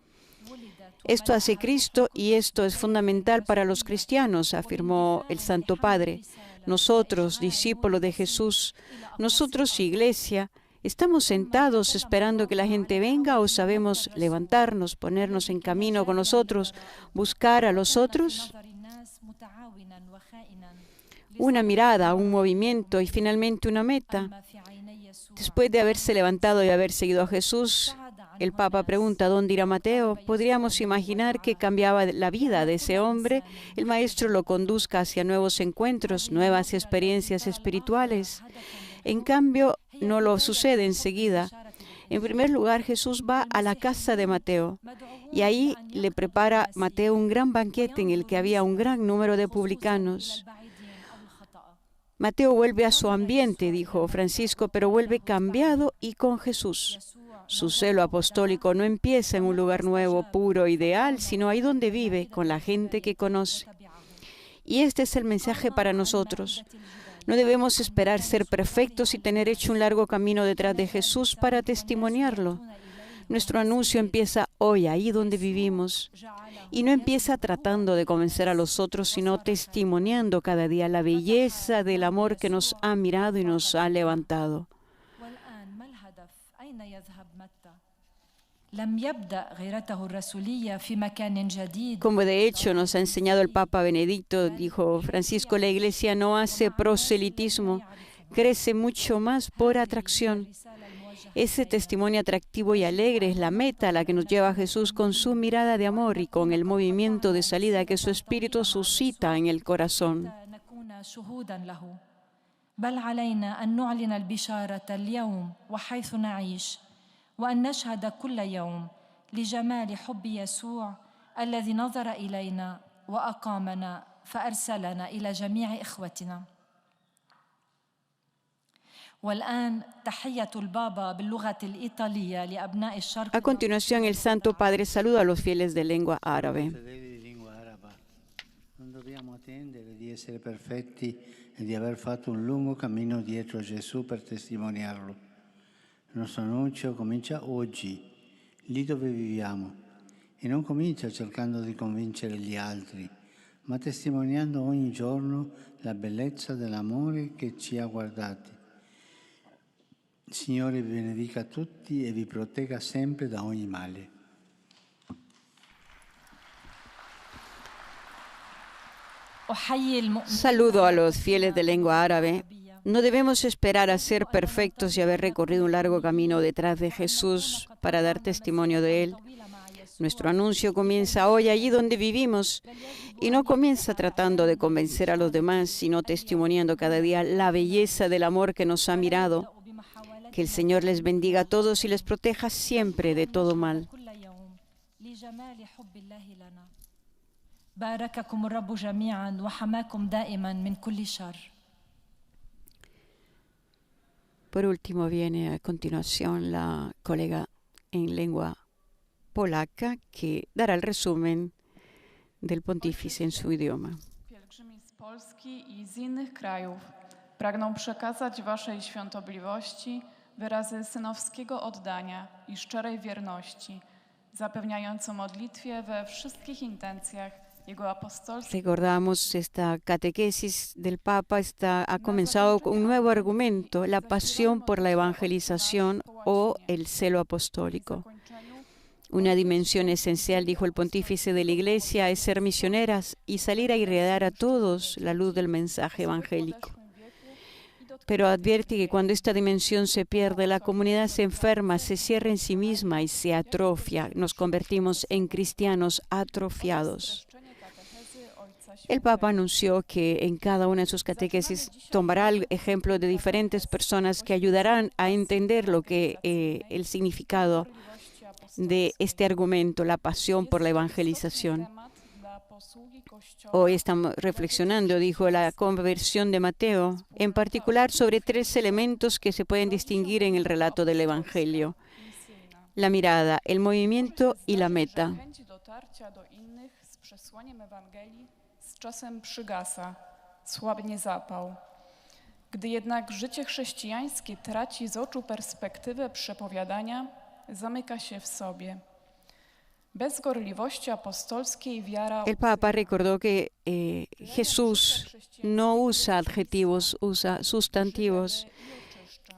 Speaker 1: Esto hace Cristo y esto es fundamental para los cristianos, afirmó el Santo Padre. Nosotros, discípulos de Jesús, nosotros, Iglesia, ¿estamos sentados esperando que la gente venga o sabemos levantarnos, ponernos en camino con nosotros, buscar a los otros? Una mirada, un movimiento y finalmente una meta. Después de haberse levantado y haber seguido a Jesús, el Papa pregunta, ¿dónde irá Mateo? Podríamos imaginar que cambiaba la vida de ese hombre. El Maestro lo conduzca hacia nuevos encuentros, nuevas experiencias espirituales. En cambio, no lo sucede enseguida. En primer lugar, Jesús va a la casa de Mateo y ahí le prepara Mateo un gran banquete en el que había un gran número de publicanos. Mateo vuelve a su ambiente, dijo Francisco, pero vuelve cambiado y con Jesús. Su celo apostólico no empieza en un lugar nuevo, puro, ideal, sino ahí donde vive, con la gente que conoce. Y este es el mensaje para nosotros. No debemos esperar ser perfectos y tener hecho un largo camino detrás de Jesús para testimoniarlo. Nuestro anuncio empieza hoy, ahí donde vivimos. Y no empieza tratando de convencer a los otros, sino testimoniando cada día la belleza del amor que nos ha mirado y nos ha levantado. Como de hecho nos ha enseñado el Papa Benedicto, dijo Francisco, la Iglesia no hace proselitismo, crece mucho más por atracción. Ese testimonio atractivo y alegre es la meta a la que nos lleva Jesús con su mirada de amor y con el movimiento de salida que su espíritu suscita en el corazón.
Speaker 9: وأن نشهد كل يوم لجمال حب يسوع الذي نظر إلينا وأقامنا فأرسلنا إلى جميع إخوتنا. والآن تحية البابا باللغة الإيطالية لأبناء الشرق.
Speaker 1: A continuación, el Santo Padre saluda a los fieles de lengua árabe.
Speaker 2: Non dobbiamo attendere di essere perfetti e di aver fatto un lungo cammino dietro a Gesù per testimoniarlo. Il nostro annuncio comincia oggi, lì dove viviamo, e non comincia cercando di convincere gli altri, ma testimoniando ogni giorno la bellezza dell'amore che ci ha guardati. Il Signore vi benedica tutti e vi protegga sempre da ogni male.
Speaker 1: Saludo a los fieles de lengua árabe. No debemos esperar a ser perfectos y haber recorrido un largo camino detrás de Jesús para dar testimonio de Él. Nuestro anuncio comienza hoy allí donde vivimos y no comienza tratando de convencer a los demás, sino testimoniando cada día la belleza del amor que nos ha mirado. Que el Señor les bendiga a todos y les proteja siempre de todo mal.
Speaker 9: بارككم الرب جميعا وحماكم دائما من كل شر.
Speaker 1: Por último viene a continuación la colega en lengua polaca que dará el resumen del pontífice en su idioma.
Speaker 10: Pielgrzymi z Polski i z innych krajów pragną przekazać Waszej świątobliwości wyrazy synowskiego oddania i szczerej wierności, zapewniając o modlitwie we wszystkich intencjach.
Speaker 1: Recordamos esta catequesis del Papa ha comenzado con un nuevo argumento, la pasión por la evangelización o el celo apostólico. Una dimensión esencial, dijo el pontífice de la Iglesia, es ser misioneras y salir a irradiar a todos la luz del mensaje evangélico. Pero advierte que cuando esta dimensión se pierde, la comunidad se enferma, se cierra en sí misma y se atrofia. Nos convertimos en cristianos atrofiados. El Papa anunció que en cada una de sus catequesis tomará el ejemplo de diferentes personas que ayudarán a entender lo que el significado de este argumento, la pasión por la evangelización. Hoy estamos reflexionando, dijo, la conversión de Mateo, en particular sobre 3 elementos que se pueden distinguir en el relato del Evangelio: la mirada, el movimiento y la meta.
Speaker 10: Z czasem przygasa, słabnie zapał. Gdy jednak życie chrześcijańskie traci z oczu perspektywę przepowiadania, zamyka się w sobie. Bez gorliwości apostolskiej wiara...
Speaker 1: El Papa recordó que Jesús no usa adjetivos, usa sustantivos.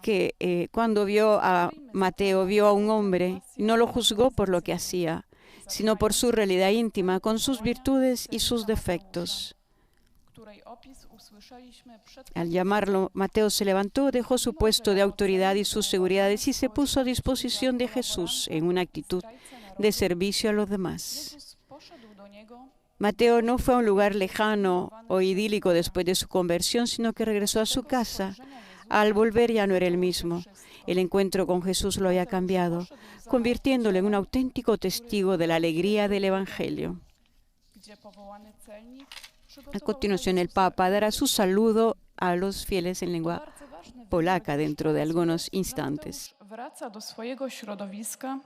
Speaker 1: Que cuando vio a Mateo, vio a un hombre, no lo juzgó por lo que hacía, sino por su realidad íntima, con sus virtudes y sus defectos. Al llamarlo, Mateo se levantó, dejó su puesto de autoridad y sus seguridades y se puso a disposición de Jesús en una actitud de servicio a los demás. Mateo no fue a un lugar lejano o idílico después de su conversión, sino que regresó a su casa. Al volver ya no era el mismo. el encuentro con Jesús lo haya cambiado, convirtiéndolo en un auténtico testigo de la alegría del Evangelio. A continuación, el Papa dará su saludo a los fieles en lengua polaca dentro de algunos instantes.
Speaker 10: Wraca do swojego środowiska,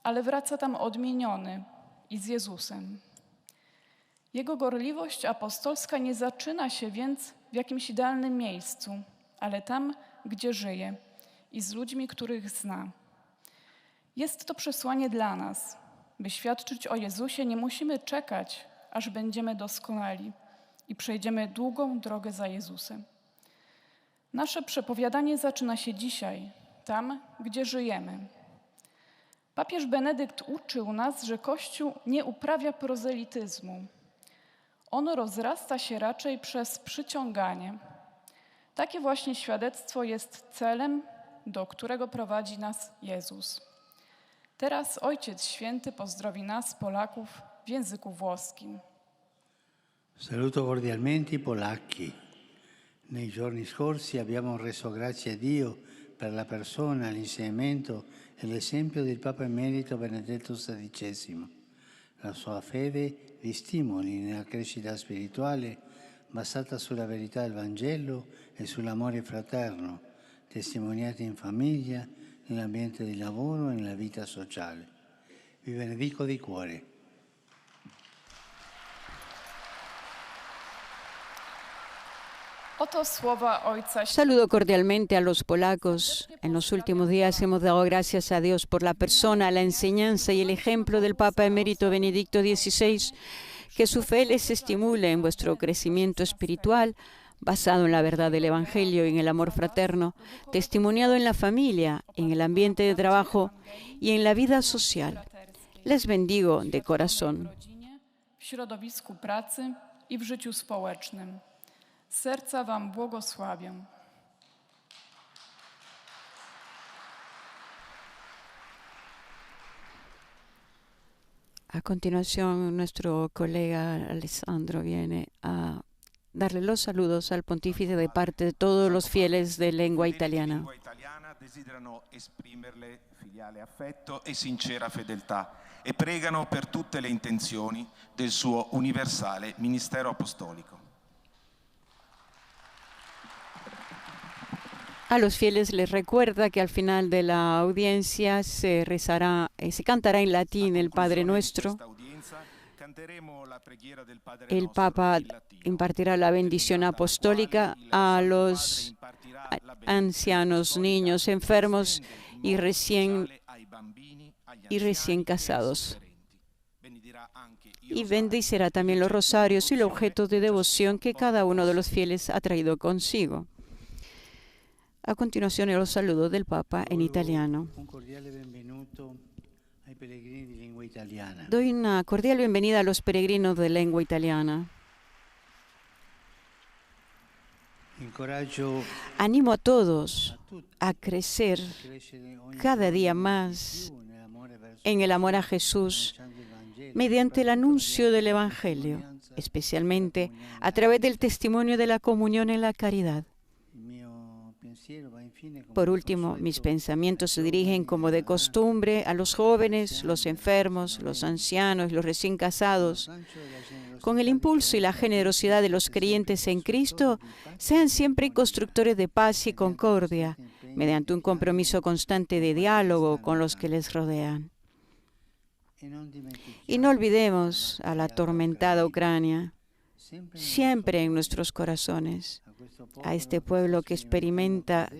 Speaker 10: ale wraca tam odmieniony i z Jezusem. Jego gorliwość apostolska nie zaczyna się więc w jakimś idealnym miejscu, ale tam, gdzie żyje i z ludźmi, których zna. Jest to przesłanie dla nas. By świadczyć o Jezusie, nie musimy czekać, aż będziemy doskonali i przejdziemy długą drogę za Jezusem. Nasze przepowiadanie zaczyna się dzisiaj, tam, gdzie żyjemy. Papież Benedykt uczył nas, że Kościół nie uprawia prozelityzmu. On rozrasta się raczej przez przyciąganie. Takie właśnie świadectwo jest celem, do którego prowadzi nas Jezus. Teraz Ojciec Święty pozdrowi nas, Polaków, w języku włoskim.
Speaker 2: Saluto cordialmente i polacchi. Nei giorni scorsi abbiamo reso grazie a Dio per la persona, l'insegnamento e l'esempio del Papa Emerito Benedetto XVI. La sua fede vi stimoli nella crescita spirituale basata sulla verità del Vangelo e sull'amore fraterno, testimoniati in famiglia, nell'ambiente di lavoro e nella vita sociale. Vi benedico di cuore.
Speaker 10: Oto słowa Ojca
Speaker 1: Saludo cordialmente a los polacos. En los últimos días hemos dado gracias a Dios por la persona, la enseñanza y el ejemplo del Papa Emérito Benedicto XVI. Que su fe les estimule en vuestro crecimiento espiritual, basado en la verdad del Evangelio y en el amor fraterno, testimoniado en la familia, en el ambiente de trabajo y en la vida social. Les bendigo de corazón.
Speaker 10: w środowisku pracy i w życiu społecznym. Z serca wam błogosławię.
Speaker 1: A continuación, nuestro colega Alessandro viene a darle los saludos al pontífice de parte de todos los fieles de lengua italiana.
Speaker 3: Desiderano esprimerle filiale affetto e sincera fedeltà e pregano per tutte le intenzioni del suo universale ministero apostolico.
Speaker 1: A los fieles les recuerda que al final de la audiencia se rezará, se cantará en latín el Padre Nuestro. El Papa impartirá la bendición apostólica a los ancianos, niños, enfermos y recién casados. Y bendicirá también los rosarios y los objetos de devoción que cada uno de los fieles ha traído consigo. A continuación, los saludos del Papa en italiano. Doy una cordial bienvenida a los peregrinos de lengua italiana. Animo a todos a crecer cada día más en el amor a Jesús mediante el anuncio del Evangelio, especialmente a través del testimonio de la comunión en la caridad. Por último, mis pensamientos se dirigen como de costumbre a los jóvenes, los enfermos, los ancianos, los recién casados. Con el impulso y la generosidad de los creyentes en Cristo, sean siempre constructores de paz y concordia, mediante un compromiso constante de diálogo con los que les rodean. Y no olvidemos a la atormentada Ucrania, siempre en nuestros corazones, a este pueblo que experimenta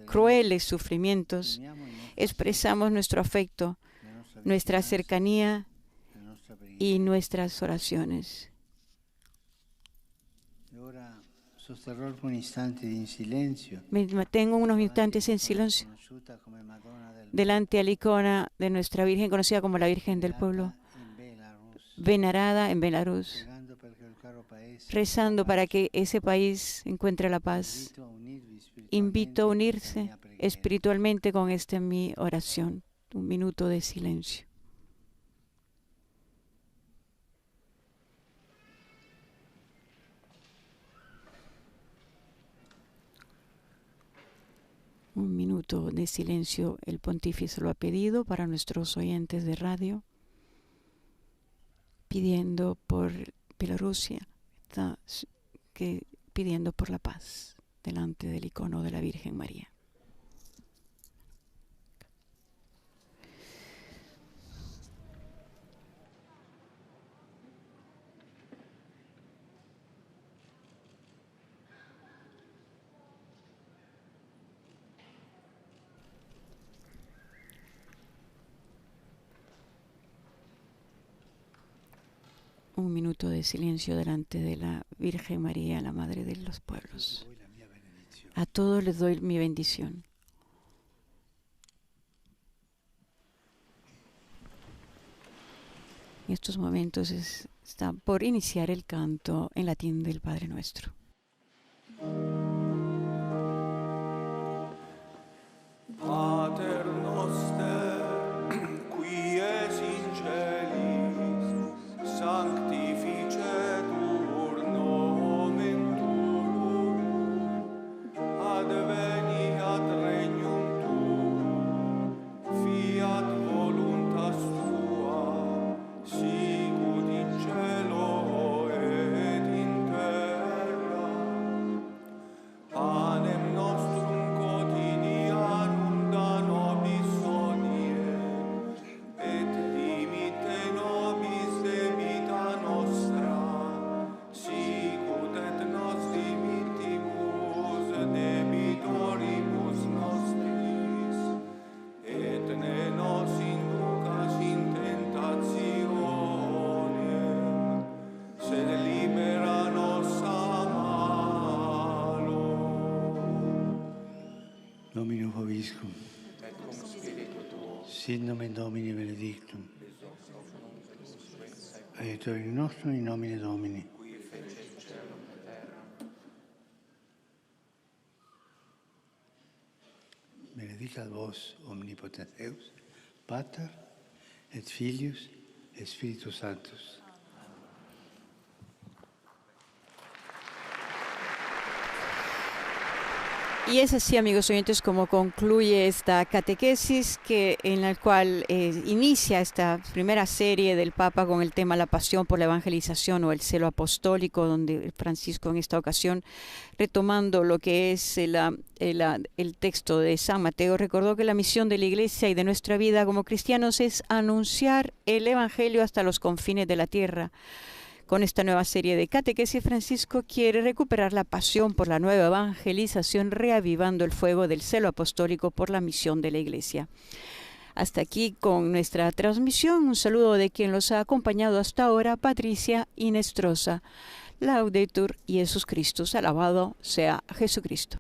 Speaker 1: crueles sufrimientos. Expresamos nuestro afecto, nuestra cercanía y nuestras oraciones. Me mantengo unos instantes en silencio delante de la icona de nuestra Virgen, conocida como la Virgen del Pueblo, venerada en Belarus, rezando para que ese país encuentre la paz. Invito a unirse espiritualmente con esta mi oración. Un minuto de silencio. Un minuto de silencio, el pontífice lo ha pedido para nuestros oyentes de radio, pidiendo por Bielorrusia, pidiendo por la paz delante del icono de la Virgen María. Un minuto de silencio delante de la Virgen María, la Madre de los Pueblos. A todos les doy mi bendición. En estos momentos está por iniciar el canto en latín del Padre Nuestro.
Speaker 11: Pater noster, qui es in celis, sanctificetur nomen tuum, adveniat regnum tuum, fiat voluntas tua, sicut in cielo et in terra. Panem nostrum quotidianum da nobis hodie, et dimitte nobis debita nostra, sicut et nos dimittimus debitoribus nostris, et ne nos inducas in tentationem, sed libera nos a malo.
Speaker 2: Dominum vobiscum. Sit nomen Domini benedictum. Aiutorium nostrum in nomine Domini. Benedicat vos omnipotens Deus, Pater et Filius et Spiritus Sanctus.
Speaker 1: Y es así, amigos oyentes, como concluye esta catequesis en la cual inicia esta primera serie del Papa con el tema La pasión por la evangelización o el celo apostólico, donde Francisco en esta ocasión, retomando lo que es el texto de San Mateo, recordó que la misión de la Iglesia y de nuestra vida como cristianos es anunciar el Evangelio hasta los confines de la tierra. Con esta nueva serie de catequesis, Francisco quiere recuperar la pasión por la nueva evangelización, reavivando el fuego del celo apostólico por la misión de la Iglesia. Hasta aquí con nuestra transmisión. Un saludo de quien los ha acompañado hasta ahora, Patricia Inestrosa. Laudetur Jesus Christus, alabado sea Jesucristo.